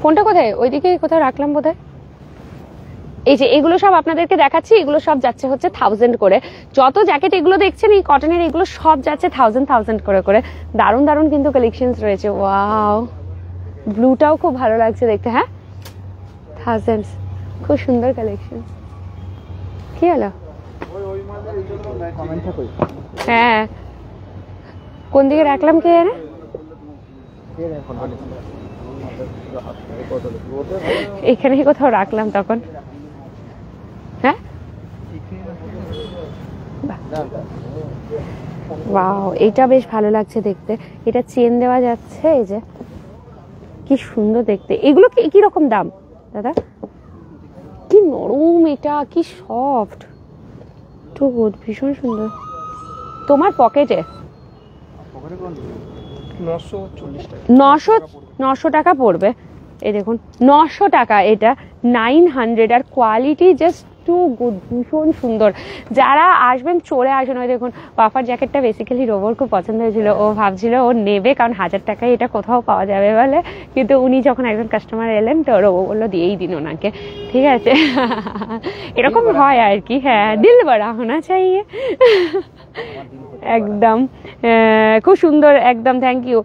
ফোনটা কোথায়? ওইদিকে কোথাও রাখলাম বোধহয়। এই যে এগুলো সব আপনাদেরকে দেখাচ্ছি, এগুলো সব যাচ্ছে হচ্ছে 1000 করে। যত জ্যাকেট এগুলো দেখছেন এই কটনের, এগুলো সব যাচ্ছে 1000 করে করে। দারুণ দারুণ কিন্তু কালেকশনস রয়েছে। ওয়াও, ব্লুটাও খুব ভালো লাগছে দেখতে। হ্যাঁ 1000, খুব সুন্দর কালেকশন। কি হলো? হ্যাঁ কোন দিকে রাখলাম কে জানে, এখানে কোথাও রাখলাম তখন। হ্যাঁ ওয়াও, এটা বেশ ভালো লাগছে দেখতে, এটা চেন দেওয়া যাচ্ছে। এই যে কি সুন্দর দেখতে। এগুলো কি রকম দাম দাদা? কি নরম এটা, কি সফট, তো ভীষণ সুন্দর। তোমার পকেটে 900 টাকা পড়বে। এই দেখুন 900 টাকা, এটা 900, আর কোয়ালিটি জাস্ট টু গুড, ভীষণ সুন্দর। যারা আসবেন চলে আসুন। ওই দেখুন পাফার জ্যাকেটটা বেসিক্যালি রোবর খুব পছন্দ হয়েছিল, ও ভাবছিল ও নেবে কারণ 1000 টাকায় এটা কোথাও পাওয়া যাবে বলে, কিন্তু উনি যখন একজন কাস্টমার এলেন তো রোবো বললো দিয়েই দিন ওনাকে, ঠিক আছে? এরকম হয় আর কি। হ্যাঁ দিল বড়া হোনা চাইয়ে। একদম খুব সুন্দর, একদম থ্যাংক ইউ।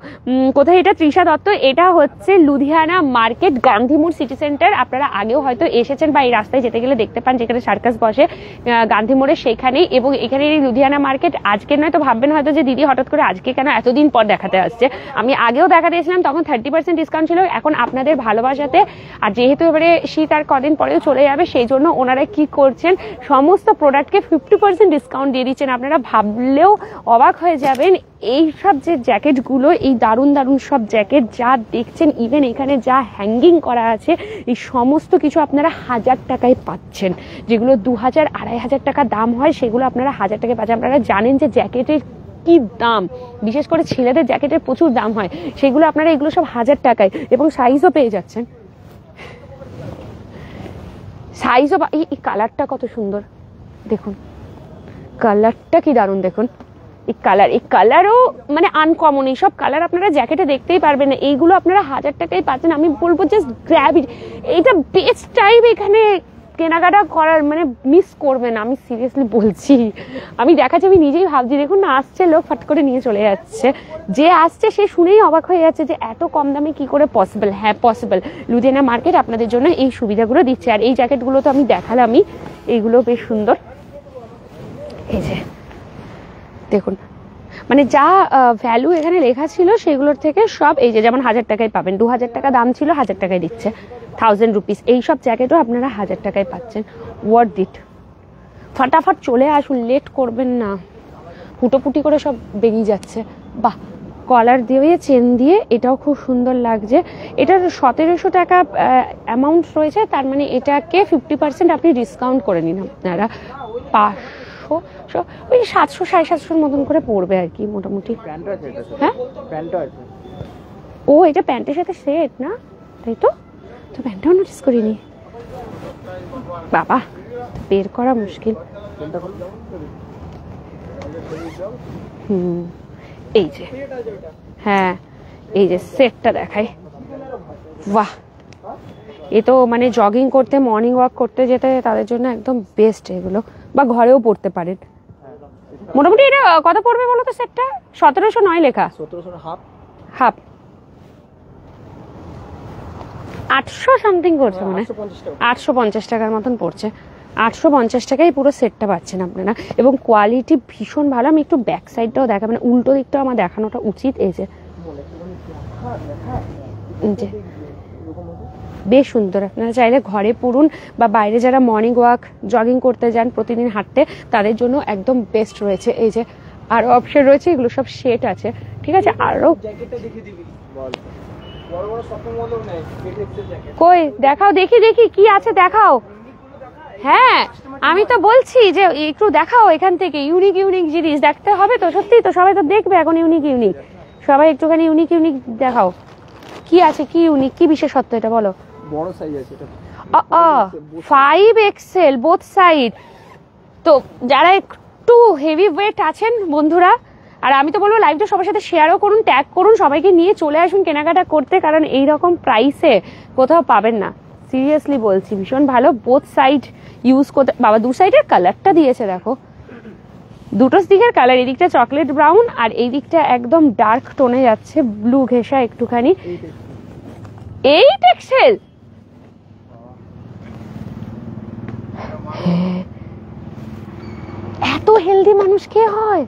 কোথায় এটা? তৃষা দত্ত। এটা হচ্ছে লুধিয়ানা মার্কেট, গান্ধীমোড় সিটি সেন্টার। আপনারা আগেও হয়তো এসেছেন বা এই রাস্তায় যেতে গেলে দেখতে পান, যেখানে সার্কাস বসে গান্ধীমোড়ে, সেখানেই। এবং এখানে এই লুধিয়ানা মার্কেট আজকে নয়, তো ভাববেন হয়তো যে দিদি হঠাৎ করে আজকে কেন এতদিন পর দেখাতে আসছে। আমি আগেও দেখাতে এসেছিলাম, তখন 30% ডিসকাউন্ট ছিল। এখন আপনাদের ভালোবাসাতে, আর যেহেতু এবারে শীত আর কদিন পরেও চলে যাবে, সেই জন্য ওনারা কি করছেন, সমস্ত প্রোডাক্টকে 50% ডিসকাউন্ট দিয়ে দিচ্ছেন। আপনারা ভাবলেও অবাক হয়ে যাবেন, এই সব যে জ্যাকেটগুলো, এই দারুণ দারুণ সব জ্যাকেট যা দেখছেন, ইভেন এখানে যা হ্যাঙ্গিং করা আছে, এই সমস্ত কিছু আপনারা 1000 টাকায় পাচ্ছেন। যেগুলো 2000, 2500 টাকা দাম হয়, সেগুলো আপনারা 1000 টাকায় পাচ্ছেন। আপনারা জানেন যে জ্যাকেটের কি দাম, বিশেষ করে ছেলেদের জ্যাকেটের প্রচুর দাম হয়, সেগুলো আপনারা এগুলো সব 1000 টাকায়, এবং সাইজও পেয়ে যাচ্ছেন। সাইজও, এই কালারটা কত সুন্দর দেখুন, কালারটা কি দারুণ দেখুন। এই কালারও মানে আনকমন, এইসব কালার আপনারা জ্যাকেটে দেখতেই পারবেন না। এইগুলো আপনারা 1000 টাকায় পাচ্ছেন। আমি বলবো জাস্ট গ্র্যাব ইট, এইটা বেস্ট টাইম এখানে কেনাকাটা করার, মানে মিস করবেন, আমি সিরিয়াসলি বলছি। আমি দেখাচ্ছি, আমি নিজেই ভাবছি, দেখুন না আসছে লোক, ফাট করে নিয়ে চলে যাচ্ছে। যে আসছে সে শুনেই অবাক হয়ে যাচ্ছে যে এত কম দামে কি করে পসিবল। হ্যাঁ পসিবল, লুধিয়ানা মার্কেট আপনাদের জন্য এই সুবিধাগুলো দিচ্ছে। আর এই জ্যাকেটগুলো তো আমি দেখালামই, এইগুলো বেশ সুন্দর। এই যে দেখুন, মানে যা ভ্যালু এখানে লেখা ছিল সেগুলোর থেকে সব, এই যে যেমন 1000 টাকায় পাবেন, 2000 টাকা দাম ছিল 1000 টাকায় দিচ্ছে, 1000 রুপিস। এইসব জ্যাকেটও আপনারা 1000 টাকায় পাচ্ছেন। Worth it. ফাটাফাট চলে আসুন, লেট করবেন না, ফুটোপুটি করে সব বেরিয়ে যাচ্ছে। বাহ কলার দিয়ে চেন দিয়ে, এটাও খুব সুন্দর লাগছে। এটার 1700 টাকা অ্যামাউন্ট রয়েছে, তার মানে এটাকে 50% আপনি ডিসকাউন্ট করে নিন আপনারা। 500 ওই 700 750 মতন করে পড়বে আর কি মোটামুটি। হ্যাঁ ও এটা প্যান্টের সাথে সেট না, তাই তো? তো প্যান্টটাও নোটিস করিনি বাবা, বের করা মুশকিল। এই যে হ্যাঁ এই যে সেটটা দেখাই, বাহ, এ তো মানে জগিং করতে, মর্নিং ওয়াক করতে যেতে তাদের জন্য একদম বেস্ট এগুলো, বা ঘরেও পড়তে পারেন। মোটামুটি এটা কত পড়বে বলো তো সেটটা? 1700 নয় লেখা, 1700 হাফ হাফ 800 সামথিং পড়ছে, মানে 850 টাকার মতন পড়ছে। 850 টাকায় পুরো সেটটা পাচ্ছেন আপনারা, এবং কোয়ালিটি ভীষণ ভালো। আমি একটু ব্যাক সাইডটাও দেখা, মানে উল্টো দিকটাও আমার দেখানোটা উচিত। এই যে বেশ সুন্দর, আপনারা চাইলে ঘরে পরুন, বা বাইরে যারা মর্নিং ওয়াক জগিং করতে যান প্রতিদিন হাঁটতে, তাদের জন্য একদম বেস্ট রয়েছে। এই যে আরো অপশন রয়েছে, এগুলো সব সেট আছে, ঠিক আছে। আরো কই দেখাও, দেখি দেখি কি আছে দেখাও। হ্যাঁ আমি তো বলছি যে একটু দেখাও এখান থেকে, ইউনিক ইউনিক জিনিস দেখতে হবে তো, সত্যি তো, সবাই তো দেখবে এখন ইউনিক ইউনিক, সবাই একটুখানি ইউনিক ইউনিক দেখাও। কি আছে, কি ইউনিক, কি বিশেষত্ব এটা বলো। বড় সাইজ আছে এটা, 5XL বোথ সাইড। তো যারা একটু হেভি ওয়েট আছেন বন্ধুরা, আর আমি তো বলবো লাইভটা সবার সাথে শেয়ারও করুন, ট্যাগ করুন, সবাইকে নিয়ে চলে আসুন কেনাকাটা করতে, কারণ এইরকম প্রাইসে কোথাও পাবেন না, সিরিয়াসলি বলছি। ভীষণ ভালো, বোথ সাইড ইউজ করতে। বাবা দু সাইডের কালারটা দিয়েছে দেখো, দুটো দিকের কালার, এই দিকটা চকলেট ব্রাউন আর এই দিকটা একদম ডার্ক টোনে যাচ্ছে, ব্লু ঘেঁষা একটুখানি। 8XL এত হেলদি মানুষ কে হয়?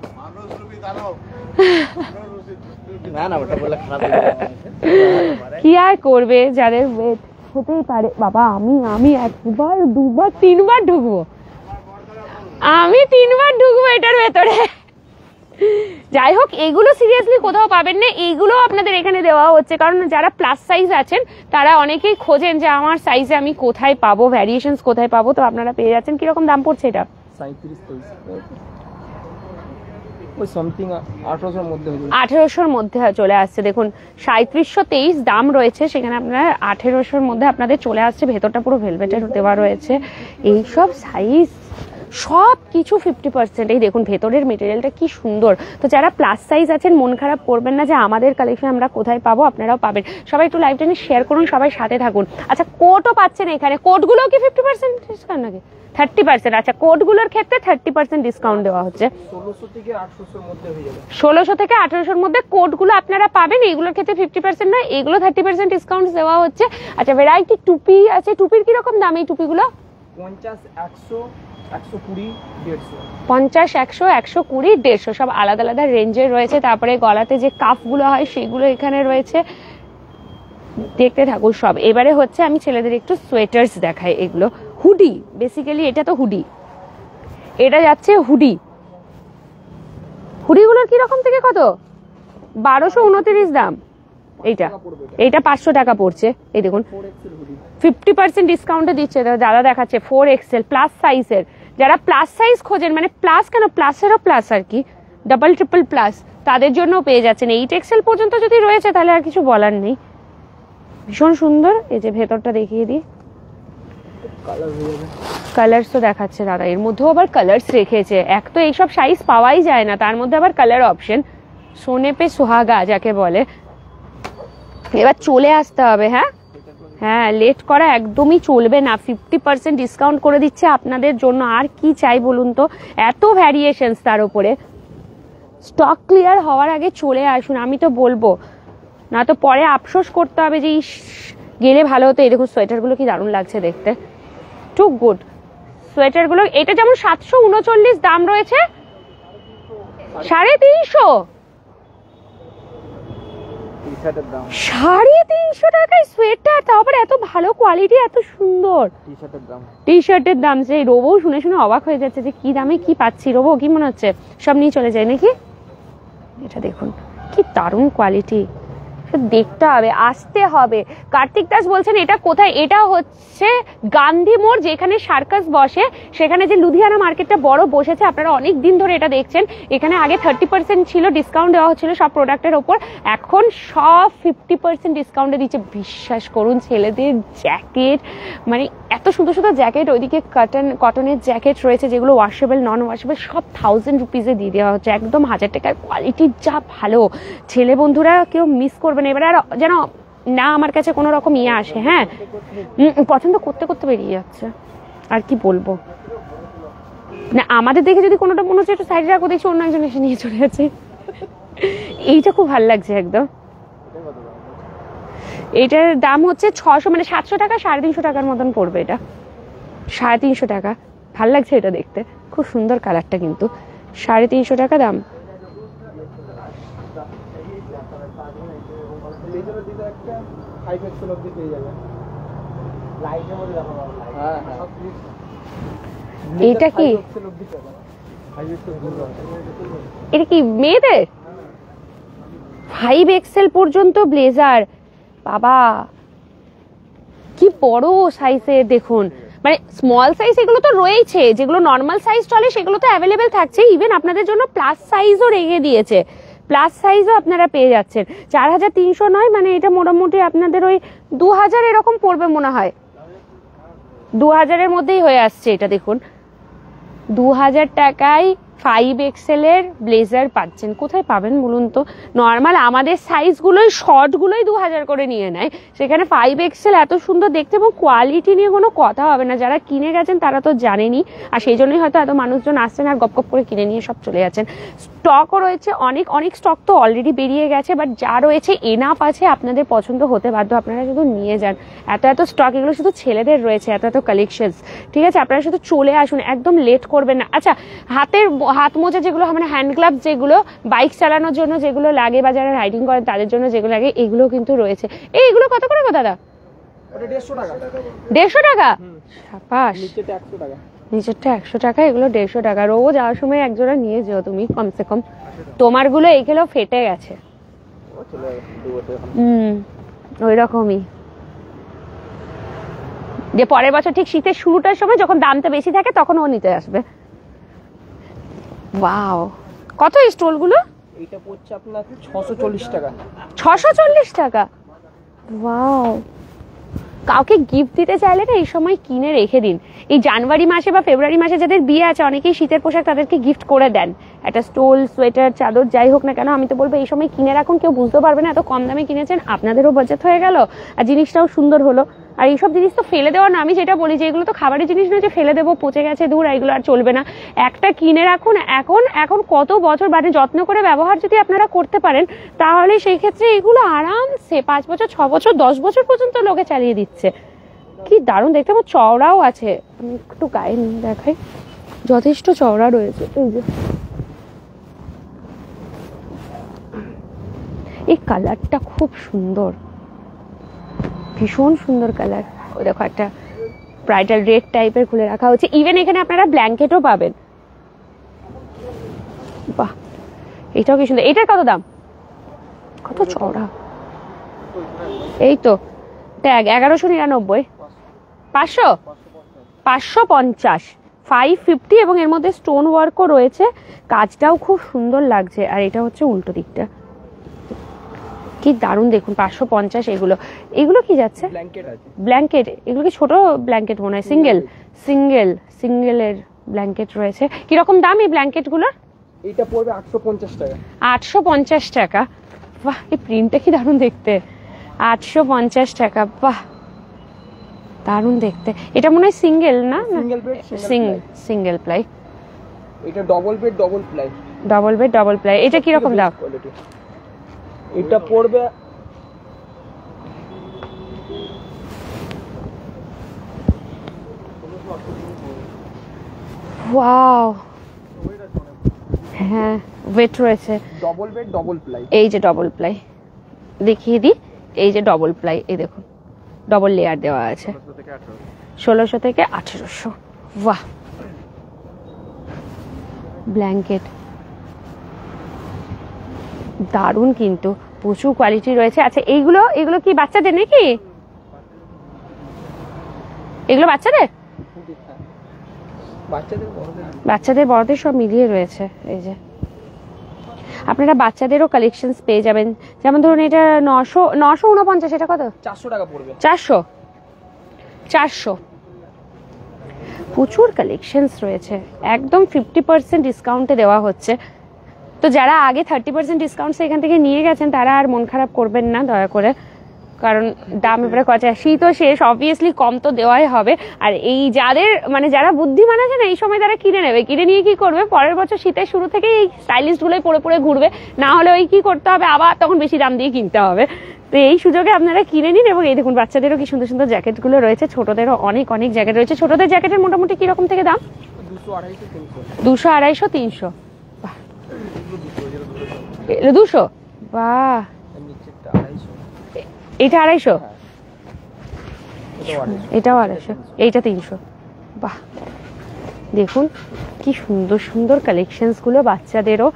কি আর করবে, যাদের ওয়েট হতেই পারে। বাবা আমি একবার দুবার তিনবার ঢুকবো, আমি 3 বার ঢুকবো এটার ভেতরে। যাই হোক, এগুলো সিরিয়াসলি কোথাও পাবেন না, এইগুলো আপনাদের এখানে দেওয়া হচ্ছে, কারণ যারা প্লাস সাইজ আছেন তারা অনেকেই খোঁজেন যে আমার সাইজে আমি কোথায় পাবো, ভ্যারিয়েশনস কোথায় পাবো, তো আপনারা পেয়ে যাচ্ছেন। কিরকম দাম পড়ছে এটা? 1800-র মধ্যে চলে আসছে। দেখুন 3723 দাম রয়েছে, সেখানে আপনারা 1800-র মধ্যে আপনাদের চলে আসছে। ভেতরটা পুরো ভেলভেটের দেওয়া রয়েছে, এইসব সাইজ সব কিছু 50%। এই দেখুন ভেতরের মেটেরিয়ালটা কি সুন্দর। তো যারা প্লাস সাইজ আছেন মন খারাপ করবেন না যে আমাদের কালেকশন আমরা কোথায় পাবো, আপনারাও পাবেন। সবাই একটু লাইভটা নিয়ে শেয়ার করুন, সবাই সাথে থাকুন। আচ্ছা কোটও পাচ্ছেন এখানে, কোটগুলোও কি 50% ডিসকাউন্ট নাকি? 30%। আচ্ছা কোটগুলোর ক্ষেত্রে 30% ডিসকাউন্ট দেওয়া হচ্ছে। 1600 থেকে 1800-র মধ্যে কোটগুলো আপনারা পাবেন। এইগুলোর ক্ষেত্রে 50% নয়, এগুলো 30% ডিসকাউন্ট দেওয়া হচ্ছে। আচ্ছা ভ্যারাইটি টুপি আছে, টুপির কিরকম দাম এই টুপিগুলো? 50, 100, 120, 150। 50, 100, 120, 150 সব আলাদা আলাদা রেঞ্জের রয়েছে। তারপরে গলাতে যে কাফগুলো হয় সেগুলো এখানে রয়েছে, দেখতে থাকুন সব। এবারে হচ্ছে আমি ছেলেদের একটু সোয়েটার্স দেখাই। এগুলো হুডি, বেসিক্যালি এটা তো হুডি, এটা যাচ্ছে হুডি। হুডিগুলোর কিরকম থেকে কত? 1229 দাম। এইটা 500 টাকা পড়ছে। এই দেখুন 50% ডিসকাউন্টে দিচ্ছে দাদা, দেখাচ্ছে 4XL প্লাস সাইজের। যারা প্লাস সাইজ খোঁজেন, মানে প্লাস কেন, প্লাসেরও প্লাস আর কি, ডাবল ট্রিপল প্লাস, তাদের জন্য পেয়ে যাচ্ছেন। 8XL পর্যন্ত যদি রয়েছে তাহলে আর কিছু বলার নেই। ভীষণ সুন্দর। এই যে ভেতরটা দেখিয়ে দিই, কালার্স তো দেখাচ্ছে দাদা, এর মধ্যেও আবার কালার্স রেখেছে। এক তো এইসব সাইজ পাওয়াই যায় না, তার মধ্যে আবার কালার অপশন, সোনে পে সুহাগা যাকে বলে। এবার চলে আসতে হবে। হ্যাঁ লেট করা একদমই চলবে না। 50% ডিসকাউন্ট করে দিচ্ছে আপনাদের জন্য, আর কি চাই বলুন তো, এত ভ্যারিয়েশনস। তার উপরে স্টক ক্লিয়ার হওয়ার আগে চলে আসুন, আমি তো বলবো, না তো পরে আফসোস করতে হবে যে গেলে ভালো হতো। এই দেখুন সোয়েটারগুলো কি দারুণ লাগছে দেখতে, টু গুড সোয়েটারগুলো। এটা যেমন 739 দাম রয়েছে, 350, 350 টাকায় সোয়েটার, তাও আবার এত ভালো কোয়ালিটি, এত সুন্দর। টি শার্টের দাম সেই রোবো শুনে শুনে অবাক হয়ে যাচ্ছে যে কি দামে কি পাচ্ছি। রোবো কি মনে হচ্ছে সব নিয়ে চলে যায় নাকি? এটা দেখুন কি দারুণ কোয়ালিটি, দেখতে হবে, আসতে হবে। কার্তিক দাস বলছেন এটা কোথায়? এটা হচ্ছে গান্ধী মোড়, যেখানে সার্কাস বসে, সেখানে যে লুধিয়ানা মার্কেটটা বড় বসেছে, আপনারা অনেক দিন ধরে এটা দেখছেন। এখানে আগে 30% ছিল, ডিসকাউন্ট দেওয়া হচ্ছিল সব প্রোডাক্টের ওপর, এখন সব 50% ডিসকাউন্টে দিচ্ছে। বিশ্বাস করুন, ছেলেদের জ্যাকেট, মানে এত সুন্দর সুন্দর জ্যাকেট, ওইদিকে কটনের জ্যাকেট রয়েছে যেগুলো ওয়াশেবল নন ওয়াশেবল, সব 1000 রুপিসে দিয়ে দেওয়া হচ্ছে, একদম 1000 টাকার। কোয়ালিটি যা ভালো, ছেলে বন্ধুরা কেউ মিস করবে না। এবারে আর যেন না আমার কাছে কোনো রকম ইয়ে আসে, হ্যাঁ পছন্দ করতে করতে বেরিয়ে যাচ্ছে, আর কি বলবো না। আমাদের দেখে যদি কোনোটা মনে হচ্ছে একটু সাইডে রাখবো, দেখছি অন্য একজন এসে নিয়ে চলে যাচ্ছে। এইটা খুব ভালো লাগছে একদম। এটার দাম হচ্ছে 600, মানে 700 টাকা, 350 টাকার মতন পড়বে। এটা 350 টাকা। ভাল লাগছে এটা দেখতে, খুব সুন্দর কালারটা, কিন্তু 350 টাকা দাম। এটা কি, এটা কি মেয়েদের 5XL পর্যন্ত ব্লেজার? বাবা কি বড় সাইজের দেখুন, মানে স্মল সাইজ এগুলো তো রয়েছে, যেগুলো নর্মাল সাইজ চলে সেগুলো তো অ্যাভেলেবেল থাকছে। ইভেন আপনাদের জন্য প্লাস সাইজও রেখে দিয়েছে, প্লাস সাইজও আপনারা পেয়ে যাচ্ছেন। 4300 নয়, মানে এটা মোটামুটি আপনাদের ওই 2000 এরকম পড়বে মনে হয়, 2000-এর মধ্যেই হয়ে আসছে এটা। দেখুন 2000 টাকায় 5XL এর ব্লেজার পাচ্ছেন। কোথায় পাবেন বলুন তো? নর্মাল আমাদের সাইজগুলোই, শর্টগুলোই 2000 করে নিয়ে নেয়, সেখানে 5XL এত সুন্দর দেখতে, এবং কোয়ালিটি নিয়ে কোনো কথা হবে না। যারা কিনে গেছেন তারা তো জানেনই, আর সেই জন্যই হয়তো এত মানুষজন আসছেন আর গপ গপ করে কিনে নিয়ে সব চলে যাচ্ছেন। স্টকও রয়েছে অনেক, অনেক স্টক তো অলরেডি বেরিয়ে গেছে, বাট যা রয়েছে এনাফ আছে, আপনাদের পছন্দ হতে বাধ্য, আপনারা শুধু নিয়ে যান। এত এত স্টক, এগুলো শুধু ছেলেদের রয়েছে, এত এত কালেকশনস, ঠিক আছে? আপনারা শুধু চলে আসুন, একদম লেট করবেন না। আচ্ছা, হাত মোজা যেগুলো, মানে হ্যান্ড গ্লাভস যেগুলো বাইক চালানোর জন্য যেগুলো লাগে, বা যারা রাইডিং করেন তাদের জন্য যেগুলো লাগে, এগুলো কিন্তু রয়েছে। এইগুলো কত করে গো দাদা? 150 টাকা। 150 টাকা? সাবাস, নিচেটা 100 টাকা। নিচেরটা 100 টাকা, এগুলো 150 টাকা। রোজ যাওয়ার সময় একজোড়া নিয়ে যেও তুমি কমসে কম। তোমারগুলো এইগুলো ফেটে গেছে, ওই রকমই, যে পরের বছর ঠিক শীতের শুরুটার সময় যখন দামটা বেশি থাকে তখন ও নিতে আসবে। ওয়াও, কত এই স্টোলগুলো? এটা পড়ছে আপনার 640 টাকা। 640 টাকা? ওয়াও, কাউকে গিফট দিতে চাইলে না এই সময় কিনে রেখে দিন। এই জানুয়ারি মাসে বা ফেব্রুয়ারি মাসে যাদের বিয়ে আছে, অনেকেই শীতের পোশাক তাদেরকে গিফট করে দেন, একটা স্টোল, সোয়েটার, চাদর, যাই হোক না কেন। আমি তো বলবো এই সময় কিনে রাখুন, কেউ বুঝতে পারবে না, এত কম দামে কিনেছেন, আপনাদেরও বাজেট হয়ে গেল, আর জিনিসটাও সুন্দর হলো। আর এইসব জিনিস তো ফেলে দেওয়া না, আমি যেটা বলি যে এগুলো তো খাবারের জিনিস নয় যে ফেলে দেবো, পচে গেছে দূর, এগুলো আর চলবে না। একটা কিনে রাখুন, এখন কত বছর বাদে যত্ন করে ব্যবহার যদি আপনারা করতে পারেন, তাহলে সেই ক্ষেত্রে এগুলো আরামসে 5 বছর, 6 বছর, 10 বছর পর্যন্ত লোকে চালিয়ে দিচ্ছে। কি দারুণ দেখতে, আমার চওড়াও আছে, আমি একটু গায়ে নিয়ে দেখাই, যথেষ্ট চওড়া রয়েছে। এই যে এই কালারটা খুব সুন্দর, ভীষণ সুন্দর কালার। ওই দেখো একটা ব্রাইডাল রেড টাইপের খুলে রাখা হচ্ছে। ইভেন এখানে আপনারা ব্ল্যাঙ্কেটও পাবেন। বাহ, এটাও কি সুন্দর। এটার কত দাম? কত চওড়া, এই তো ট্যাগ 1199, 500, 550, 550, এবং এর মধ্যে স্টোন ওয়ার্কও রয়েছে, কাজটাও খুব সুন্দর লাগছে। আর এটা হচ্ছে উল্টো দিকটা, কি দারুণ দেখুন, 550। এগুলো কি যাচ্ছে? ব্ল্যাঙ্কেট। এগুলো কি ছোট ব্ল্যাঙ্কেট মনে হয়? সিঙ্গেলের ব্ল্যাঙ্কেট রয়েছে। কিরকম দাম এই ব্ল্যাঙ্কেট গুলোর? এটা পড়বে 850 টাকা। 850 টাকা? বাহ, এই প্রিন্টটা কি দারুণ দেখতে। 850 টাকা, বাহ দারুণ দেখতে। এটা মনে হয় সিঙ্গেল না? Single ply. এটা ডবল বেড ডবল প্লাই। এটা কিরকম দাম? এটা পড়বে ওয়াও, হ্যাঁ ওয়েট রয়েছে। Double bed double ply. এই যে ডবল প্লাই দেখিয়ে দিই, এই যে ডবল প্লাই, এই দেখুন ডবল লেয়ার দেওয়া আছে। 1600 থেকে 1800। বাহ, ব্ল্যাঙ্কেট দারুণ কিন্তু প্রচুর কোয়ালিটি রয়েছে। আচ্ছা এইগুলো এগুলো কি বাচ্চাদের নাকি? এগুলো বাচ্চাদের বাচ্চাদের বড়দের সব মিলিয়ে রয়েছে। এই যে আপনারা বাচ্চাদেরও কালেকশনস পেয়ে যাবেন, যেমন ধরুন এটা 949, এটা কত? 400 টাকা পড়বে। 400 প্রচুর কালেকশনস রয়েছে, একদম 50% ডিসকাউন্টে দেওয়া হচ্ছে। তো যারা আগে 30% ডিসকাউন্ট এখান থেকে নিয়ে গেছেন তারা আর মন খারাপ করবেন না দয়া করে, কারণ দাম এবারে কত, শীত শেষ, অবভিয়াসলি কম তো দেওয়াই হবে। আর এই যাদের মানে যারা বুদ্ধিমান আছে না, এই সময় তারা কিনে নেবে, কিনে নিয়ে কি করবে, পরের বছর শীতের শুরু থেকে এই স্টাইলিশ গুলোই পরে পরে ঘুরবে, না হলে ওই কি করতে হবে, আবার তখন বেশি দাম দিয়ে কিনতে হবে। তো এই সুযোগে আপনারা কিনে নিন। এবং এই দেখুন বাচ্চাদেরও কি সুন্দর সুন্দর জ্যাকেটগুলো রয়েছে, ছোটদেরও অনেক অনেক জ্যাকেট রয়েছে। ছোটদের জ্যাকেটের মোটামুটি কিরকম থেকে দাম? 200, 250, 300। 200, বাহ, এটা 250, এটাও 250, এইটা 300। বাহ, দেখুন কি সুন্দর সুন্দর কালেকশনস গুলো বাচ্চাদেরও।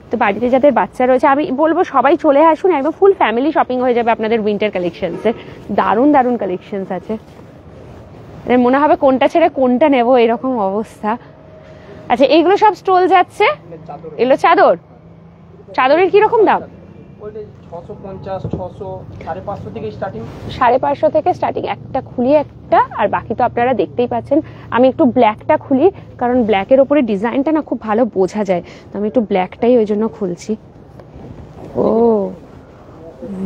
তো বাড়িতে যাদের বাচ্চা রয়েছে আমি বলবো সবাই চলে আসুন, একদম ফুল ফ্যামিলি শপিং হয়ে যাবে আপনাদের উইন্টার কালেকশনসে। দারুণ দারুণ কালেকশনস আছে, মনে হবে কোনটা ছেড়ে কোনটা নেব এরকম অবস্থা। আচ্ছা এইগুলো সব স্টল যাচ্ছে, এগুলো চাদর, চাদরের কিরকম দাম? 650, 600, 550 থেকে স্টার্টিং। 550 থেকে স্টার্টিং। একটা খুলি একটা, আর বাকি তো আপনারা দেখতেই পাচ্ছেন। আমি একটু ব্ল্যাকটা খুলি, কারণ ব্ল্যাকের ওপরে ডিজাইনটা না খুব ভালো বোঝা যায়, তো আমি একটু ব্ল্যাকটাই ওই জন্য খুলছি। ও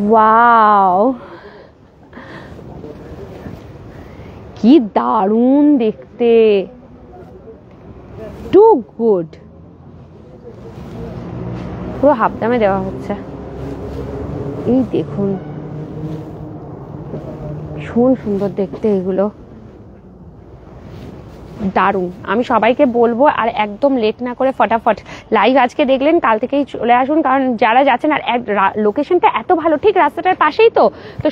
ওয়াও, কি দারুণ দেখতে, টু গুড। পুরো হাফ দামে দেওয়া হচ্ছে। এই দেখুন ভীষণ সুন্দর দেখতে, এগুলো দারুণ। আমি সবাইকে বলবো আর একদম লেট না করে ফটাফট লাইভ আজকে দেখলেন কাল থেকেই চলে আসুন, কারণ যারা যাচ্ছেন, আর লোকেশনটা এত ভালো, ঠিক রাস্তাটার পাশেই তো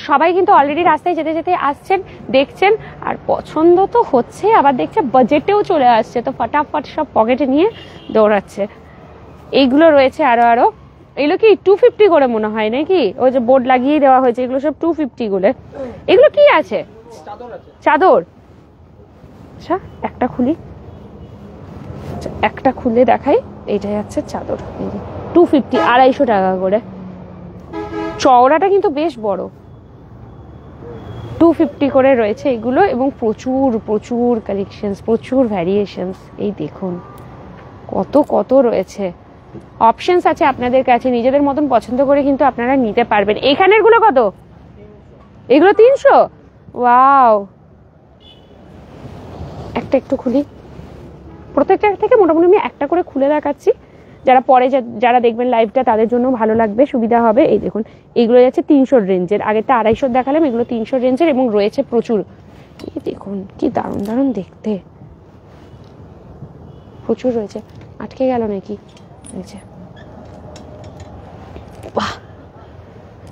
সবাই কিন্তু অলরেডি রাস্তায় যেতে যেতে আসছেন, দেখছেন, আর পছন্দ তো হচ্ছে, আবার দেখছে বাজেটেও চলে আসছে, তো ফটাফট সব পকেটে নিয়ে দৌড়াচ্ছে। এইগুলো রয়েছে আরো এগুলো কি 250 করে মনে হয় নাকি? ওই যে বোর্ড লাগিয়ে দেওয়া হয়েছে, এগুলো সব 250 করে। এগুলো কি আছে? চাদর। আচ্ছা একটা খুলি, একটা খুলে দেখাই। এইটা যাচ্ছে চাদর, 250, 250 টাকা করে। চওড়াটা কিন্তু বেশ বড়, 250 করে রয়েছে এগুলো। এবং প্রচুর প্রচুর কালেকশনস, প্রচুর ভ্যারিয়েশনস। এই দেখুন কত কত রয়েছে, অপশনস আছে আপনাদের কাছে, নিজেদের মতন পছন্দ করে কিন্তু আপনারা নিতে পারবেন। এখানের গুলো কত? এগুলো 300। ওয়াও, একটা একটু খুলি, প্রত্যেকটা থেকে মোটামুটি আমি একটা করে খুলে দেখাচ্ছি, যারা পরে যারা দেখবেন লাইভটা তাদের জন্য ভালো লাগবে, সুবিধা হবে। এই দেখুন এগুলো যাচ্ছে 300 রেঞ্জের, আগেরটা 250 দেখালাম, এগুলো 300 রেঞ্জের এবং রয়েছে প্রচুর। এই দেখুন কি দারুণ দারুণ দেখতে, প্রচুর রয়েছে। আটকে গেল নাকি? বাহ,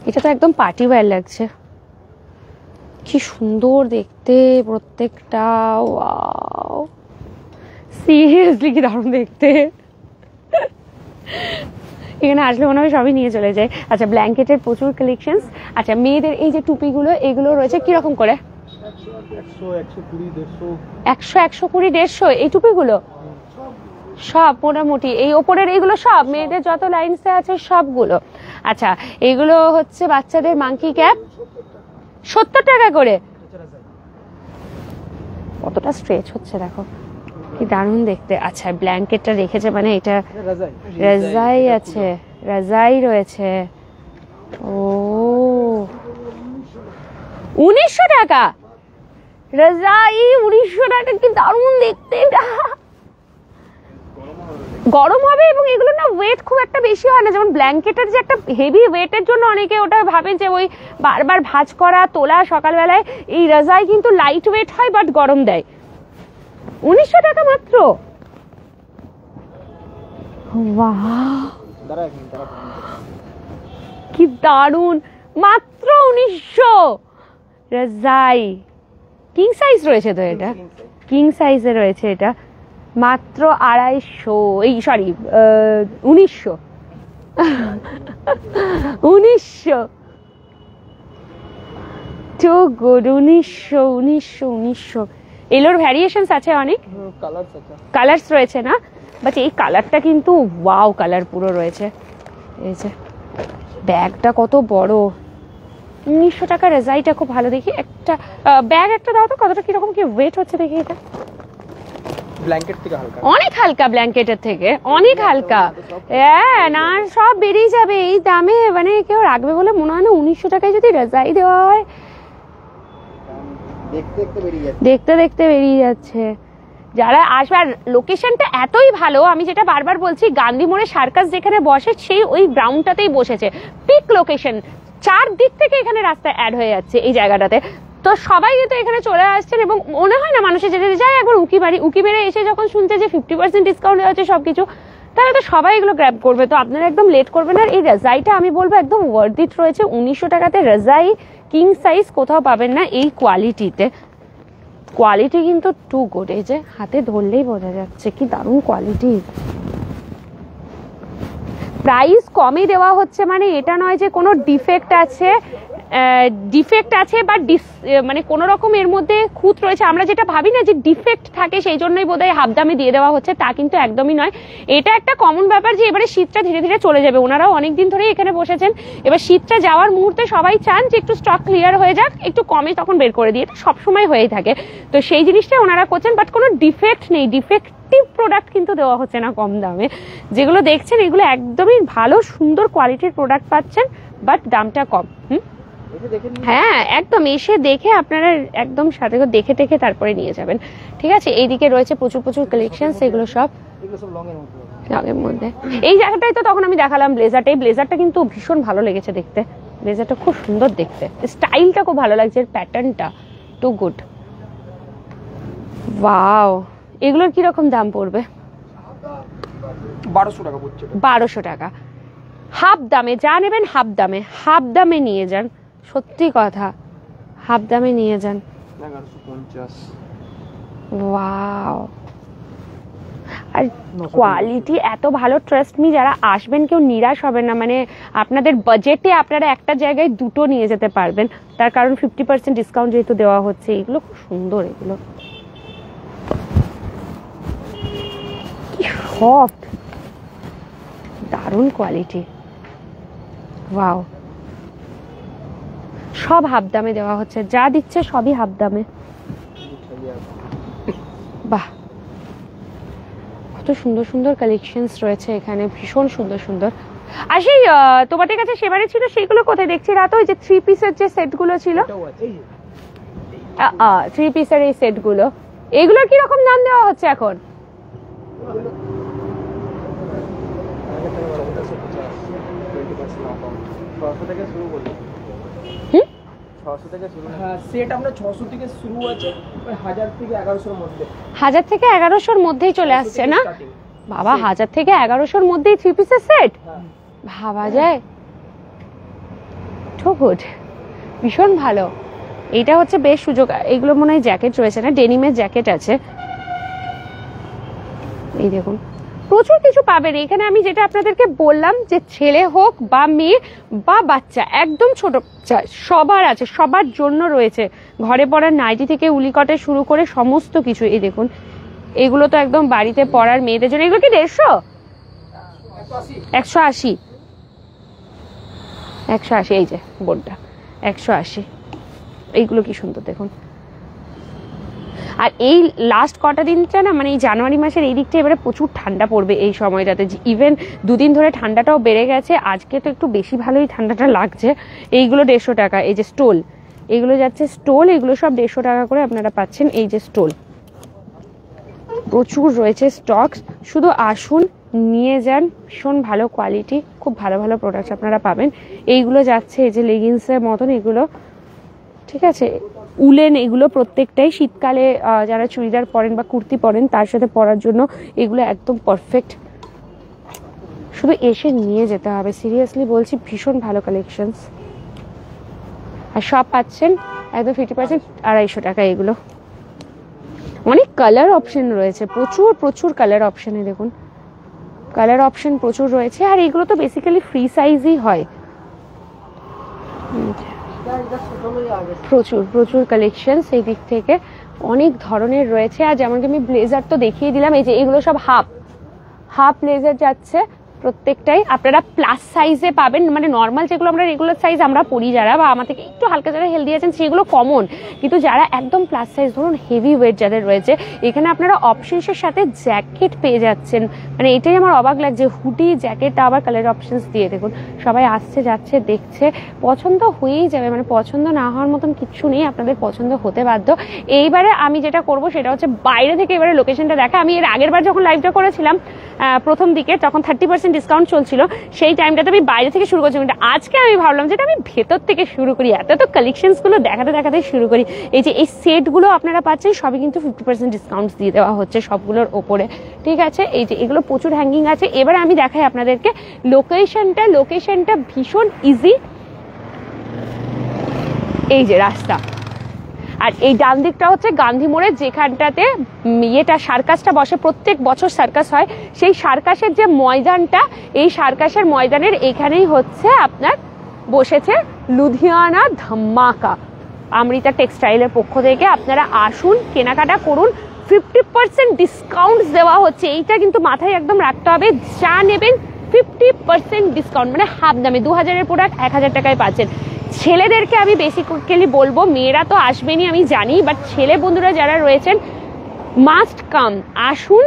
এটা তো একদম পার্টি ওয়্যার লাগছে, কি সুন্দর দেখতে প্রত্যেকটা। ওয়াও, সিরিয়াসলি কি দারুণ দেখতে। এখানে আসলে মনে হয় সবই নিয়ে চলে যায়। আচ্ছা ব্ল্যাঙ্কেটের প্রচুর কালেকশনস। আচ্ছা মেয়েদের এই যে টুপিগুলো, এগুলো রয়েছে কিরকম করে? 100, 120, 150 এই টুপিগুলো সব মোটামুটি। এই ওপরের এইগুলো সব মেয়েদের যত লাইনসে আছে সবগুলো। আচ্ছা এইগুলো হচ্ছে বাচ্চাদের মাঙ্কি ক্যাপ, 70 টাকা করে। কতটা স্ট্রেচ হচ্ছে দেখো, কি দারুণ দেখতে। আচ্ছা ব্ল্যাঙ্কেটটা রেখেছে মানে এটা রাজাই আছে, রাজাই রয়েছে। ও 1900 টাকা রাজাই, 1900 টাকা, কি দারুণ দেখতে। এটা গরম হবে এবং এগুলো না ওয়েট খুব একটা বেশি হয় না, যেমন ব্ল্যাঙ্কেটের যে একটা হেভি ওয়েটের জন্য অনেকে ওটা ভাবেন যে ওই বারবার ভাঁজ করা তোলা সকালবেলায়। এই রাজাই কিন্তু লাইট ওয়েট হয় বাট গরম দেয়। 1900 টাকা মাত্র। বাহ কি দারুন, মাত্র 1900। রাজাই কিং সাইজ রয়েছে তো, এটা কিং সাইজে রয়েছে, এটা মাত্র 250, এই সরি 1900। 1900 too good. 1900 এলোর ভ্যারিয়েশনস আছে অনেক, কালার্স রয়েছে না, বাট এই কালারটা কিন্তু ওয়াও কালার পুরো রয়েছে। এই যে ব্যাগটা কত বড়, 1900 টাকা রেজাইটা খুব ভালো। দেখি একটা ব্যাগ একটা দাও তো, কতটা কিরকম কি ওয়েট হচ্ছে দেখি। এটা ব্ল্যাঙ্কেট থেকে হালকা, অনেক হালকা, ব্ল্যাঙ্কেটের থেকে অনেক হালকা। হ্যাঁ না সব বেরিয়ে যাবে এই দামে, মানে কেউ রাখবে বলে মনে হয় না। 1900 টাকায় যদি রেজাই দেওয়া হয়, দেখতে দেখতে বেরিয়ে যাচ্ছে। যারা আসবে, আর লোকেশনটা এতই ভালো, আমি যেটা বারবার বলছি, গান্ধী মোড়ে সার্কাস যেখানে বসে সেই ওই গ্রাউন্ডটাতেই বসেছে, পিক লোকেশন, চারদিক থেকে এখানে রাস্তা অ্যাড হয়ে যাচ্ছে এই জায়গাটাতে। তো সবাই কিন্তু এখানে চলে আসছেন, এবং মনে হয় না মানুষের যেতে যায় একবার উকিবাড়ি এসে যখন শুনছে যে 50% ডিসকাউন্ট দেওয়া হচ্ছে সবকিছু, তাহলে তো সবাই এগুলো গ্র্যাব করবে। তো আপনারা একদম লেট করবেন। আর এই রেজাইটা আমি বলবো একদম ওয়ার্থ ইট রয়েছে। 1900 টাকাতে রেজাই কিং সাইজ কোথাও পাবেন না এই কোয়ালিটিতে। কোয়ালিটি কিন্তু টু গুড। এই যে হাতে ধরলেই বোঝা যাচ্ছে কি দারুণ কোয়ালিটি। প্রাইস কমে দেওয়া হচ্ছে মানে এটা নয় যে কোনো ডিফেক্ট আছে বা মানে কোনো রকম এর মধ্যে খুঁত রয়েছে। আমরা যেটা ভাবি না যে ডিফেক্ট থাকে সেই জন্যই বোধহয় হাফ দামে দিয়ে দেওয়া হচ্ছে, তা কিন্তু একদমই নয়। এটা একটা কমন ব্যাপার যে এবারে শীতটা ধীরে ধীরে চলে যাবে। ওনারাও অনেকদিন ধরেই এখানে বসেছেন, এবার শীতটা যাওয়ার মুহূর্তে সবাই চান যে একটু স্টক ক্লিয়ার হয়ে যাক, একটু কমে তখন বের করে দিয়ে। এটা সবসময় হয়েই থাকে, তো সেই জিনিসটা ওনারা করছেন। বাট কোনো ডিফেক্ট নেই, ডিফেক্টিভ প্রোডাক্ট কিন্তু দেওয়া হচ্ছে না কম দামে। যেগুলো দেখছেন এগুলো একদমই ভালো সুন্দর কোয়ালিটির প্রোডাক্ট পাচ্ছেন, বাট দামটা কম। হ্যাঁ একদম, এসে দেখে আপনারা একদম সাথে দেখে টেখে তারপরে নিয়ে যাবেন। ঠিক আছে, এইদিকে রয়েছে প্রচুর প্রচুর কালেকশন, সেগুলো সব লগের মধ্যে। এই জায়গাটাই তো তখন আমি দেখালাম ব্লেজারটা। এই ব্লেজারটা কিন্তু ভীষণ ভালো লেগেছে দেখতে, ব্লেজারটা খুব সুন্দর দেখতে, স্টাইলটা খুব ভালো লাগছে, প্যাটার্নটা টু গুড। ওয়াও, এগুলোর কিরকম দাম পড়বে? 1200 টাকা পড়ছে। 1200 টাকা হাফ দামে, যা নেবেন হাফ দামে, হাফ দামে নিয়ে যান। সত্যি কথা, হাফ দামে নিয়ে যান। 1150। ওয়াও, আর কোয়ালিটি এত ভালো, ট্রাস্ট মি, যারা আসবেন কেউ নিরাশ হবেন না। মানে আপনাদের বাজেটে আপনারা একটা জায়গায় দুটো নিয়ে যেতে পারবেন, তার কারণ 50% ডিসকাউন্ট যেহেতু দেওয়া হচ্ছে। এগুলো খুব সুন্দর, এগুলো কি সফট, দারুণ কোয়ালিটি। ওয়াও, সব হাফ দামে দেওয়া হচ্ছে, যা দিচ্ছে সবই হাফ দামে। বাহ, কত সুন্দর সুন্দর কালেকশনস রয়েছে এখানে, ভীষণ সুন্দর সুন্দর। আর সেই তোমাদের কাছে সেবারে ছিল সেইগুলো কোথায় দেখছি রাত? ওই যে 3 পিসের যে সেটগুলো ছিল, 3 পিসের এই সেটগুলো, এগুলোর কি রকম দাম দেওয়া হচ্ছে এখন? সেট আমরা 600 থেকে শুরু আছে, 1000 থেকে 1100 মধ্যে। 1000 থেকে 1100 মধ্যেই চলে আসছে না বাবা? 1000 থেকে 1100 মধ্যেই 3 পিসের সেট ভাবা যায়? তো গুড, ভীষণ ভালো। এইটা হচ্ছে বেশ সুযোগ। এগুলো মনে হয় জ্যাকেট রয়েছে না, ডেনিমের জ্যাকেট আছে। এই দেখুন, প্রচুর কিছু পাবেন এখানে। আমি যেটা আপনাদেরকে বললাম যে ছেলে হোক বা মেয়ে বা বাচ্চা, একদম ছোট সবার আছে, সবার জন্য রয়েছে। ঘরে পরার নাইটি থেকে উলিকটে শুরু করে সমস্ত কিছু। এই দেখুন, এগুলো তো একদম বাড়িতে পরার মেয়েদের জন্য। এগুলো কি 150? 180, 180। এই যে বোর্ডটা 180। এইগুলো কি সুন্দর দেখুন। আর এই লাস্ট কটা দিনটা না, মানে এই জানুয়ারি মাসের এই দিকটা এবারে প্রচুর ঠান্ডা পড়বে এই সময়টাতে। ইভেন দুদিন ধরে ঠান্ডাটাও বেড়ে গেছে, আজকে তো একটু বেশি ভালোই ঠান্ডাটা লাগছে। এইগুলো 150 টাকা। এই যে স্টোল, এগুলো যাচ্ছে স্টোল, এগুলো সব 150 টাকা করে আপনারা পাচ্ছেন। এই যে স্টোল, প্রচুর রয়েছে স্টকস, শুধু আসুন নিয়ে যান। ভীষণ ভালো কোয়ালিটি, খুব ভালো ভালো প্রোডাক্ট আপনারা পাবেন। এইগুলো যাচ্ছে এই যে লেগিংসের মতন, এগুলো ঠিক আছে, উলেন। এগুলো প্রত্যেকটাই শীতকালে যারা চুড়িদার পরেন বা কুর্তি পরেন তার সাথে পরার জন্য এগুলো একদম পারফেক্ট। শুধু এসে নিয়ে যেতে হবে, সিরিয়াসলি বলছি, ভীষণ ভালো কালেকশনস। আর সব পাচ্ছেন একদম 50%, 250 টাকা। এগুলো অনেক কালার অপশন রয়েছে, প্রচুর প্রচুর কালার অপশনে দেখুন, কালার অপশন প্রচুর রয়েছে, আর এগুলো তো বেসিক্যালি ফ্রি সাইজই হয়। প্রচুর প্রচুর কালেকশন সেই দিক থেকে অনেক ধরনের রয়েছে। আর যেমনকি আমি ব্লেজার তো দেখিয়ে দিলাম, এই যে এগুলো সব হাফ ব্লেজার যাচ্ছে প্রত্যেকটাই। আপনারা প্লাস সাইজে পাবেন, মানে নর্মাল যেগুলো আমরা রেগুলার সাইজ আমরা পরি যারা, বা আমার থেকে একটু হালকা যারা হেলদি আছেন সেগুলো কমন, কিন্তু যারা একদম প্লাস সাইজ ধরুন হেভি ওয়েট যাদের রয়েছে, এখানে আপনারা অপশনসের সাথে জ্যাকেট পেয়ে যাচ্ছেন। মানে এটাই আমার অবাক লাগছে, হুডি জ্যাকেট আবার কালার অপশনস দিয়ে। দেখুন সবাই আসছে যাচ্ছে দেখছে, পছন্দ হয়েই যাবে, মানে পছন্দ না হওয়ার মতন কিছু নেই, আপনাদের পছন্দ হতে বাধ্য। এইবারে আমি যেটা করব সেটা হচ্ছে বাইরে থেকে এবারে লোকেশনটা দেখা। আমি এর আগের বার যখন লাইভটা করেছিলাম প্রথম দিকে, তখন 30% ডিসকাউন্ট চলছিল, সেই টাইমটাতে আমি বাইরে থেকে শুরু করছি, কিন্তু আজকে আমি ভাবলাম যেটা আমি ভেতর থেকে শুরু করি, এত তো কালেকশনস গুলো দেখাতে দেখাতে শুরু করি। এই যে এই সেটগুলো আপনারা পাচ্ছেন সবই কিন্তু 50% ডিসকাউন্ট দিয়ে দেওয়া হচ্ছে সবগুলোর ওপরে, ঠিক আছে। এই যে এগুলো প্রচুর হ্যাঙ্গিং আছে। এবার আমি দেখাই আপনাদেরকে লোকেশনটা ভীষণ ইজি। এই যে রাস্তা, আর এই ডান দিকটা হচ্ছে গান্ধী মোড়ে, যেখানটাতে সার্কাসটা বসে, প্রত্যেক বছর সার্কাস হয়, সেই সার্কাসের যে ময়দানটা, এই সার্কাসের ময়দানের এখানেই হচ্ছে আপনার বসেছে লুধিয়ানা ধামাকা। অমৃতা টেক্সটাইলের পক্ষ থেকে আপনারা আসুন, কেনাকাটা করুন, 50% ডিসকাউন্ট দেওয়া হচ্ছে। এইটা কিন্তু মাথায় একদম রাখতে হবে, যা নেবেন 50% ডিসকাউন্ট, মানে হাফ দামে। 2000-এর প্রোডাক্ট 1000 টাকায় পাচ্ছেন। ছেলেদেরকে আমি বেসিক্যালি বলবো, মেয়েরা তো আসবেনই আমি জানি, বাট ছেলে বন্ধুরা যারা রয়েছেন মাস্ট কাম, আসুন।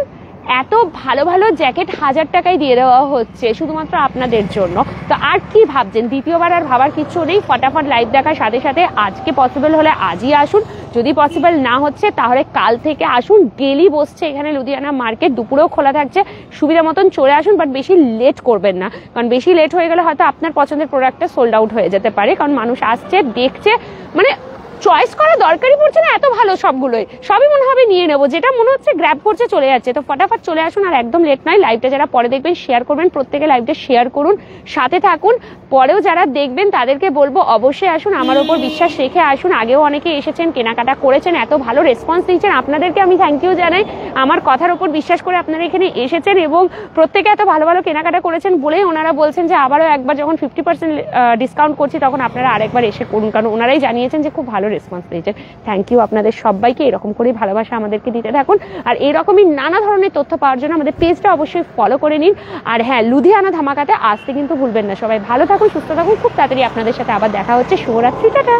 এত ভালো ভালো জ্যাকেট 1000 টাকায় দিয়ে দেওয়া হচ্ছে শুধুমাত্র আপনাদের জন্য। তো আর কি ভাবছেন, দ্বিতীয়বার আর ভাবার কিছু নেই, ফটাফট লাইভ দেখার সাথে সাথে আজকে পসিবল হলে আজই আসুন, যদি পসিবল না হচ্ছে তাহলে কাল থেকে আসুন। ডেলি বসছে এখানে লুধিয়ানা মার্কেট, দুপুরেও খোলা থাকছে, সুবিধা মতন চলে আসুন, বাট বেশি লেট করবেন না, কারণ বেশি লেট হয়ে গেলে হয়তো আপনার পছন্দের প্রোডাক্টটা সোল্ড আউট হয়ে যেতে পারে, কারণ মানুষ আসছে দেখছে, মানে চয়েস করা দরকারই পড়ছে না, এত ভালো সবগুলোই, সবই মনে হবে নিয়ে নেবো, যেটা মনে হচ্ছে গ্র্যাব করছে চলে যাচ্ছে। তো ফটাফট চলে আসুন, আর একদম লেট নয়। লাইভটা যারা পরে দেখবেন শেয়ার করবেন, প্রত্যেকে লাইভটা শেয়ার করুন, সাথে থাকুন। পরেও যারা দেখবেন তাদেরকে বলবো অবশ্যই আসুন, আমার ওপর বিশ্বাস রেখে আসুন। আগেও অনেকে এসেছেন, কেনাকাটা করেছেন, এত ভালো রেসপন্স দিচ্ছেন, আপনাদেরকে আমি থ্যাংক ইউ জানাই। আমার কথার ওপর বিশ্বাস করে আপনারা এখানে এসেছেন এবং প্রত্যেকে এত ভালো ভালো কেনাকাটা করেছেন বলেই ওনারা বলছেন যে আবারও একবার যখন 50% ডিসকাউন্ট করছি তখন আপনারা আরেকবার এসে করুন, কারণ ওনারাই জানিয়েছেন যে খুব ভালো রেসপন্স পেয়েছেন। থ্যাংক ইউ আপনাদের সবাইকে, এরকম করেই ভালোবাসা আমাদেরকে দিতে থাকুন। আর এরকমই নানা ধরনের তথ্য পাওয়ার জন্য আমাদের পেজটা অবশ্যই ফলো করে নিন। আর হ্যাঁ, লুধিয়ানা ধামাকাতে আসতে কিন্তু ভুলবেন না। সবাই ভালো থাকুন, সুস্থ থাকুন, খুব তাড়াতাড়ি আপনাদের সাথে আবার দেখা হচ্ছে। শুভরাত্রি, টাটা।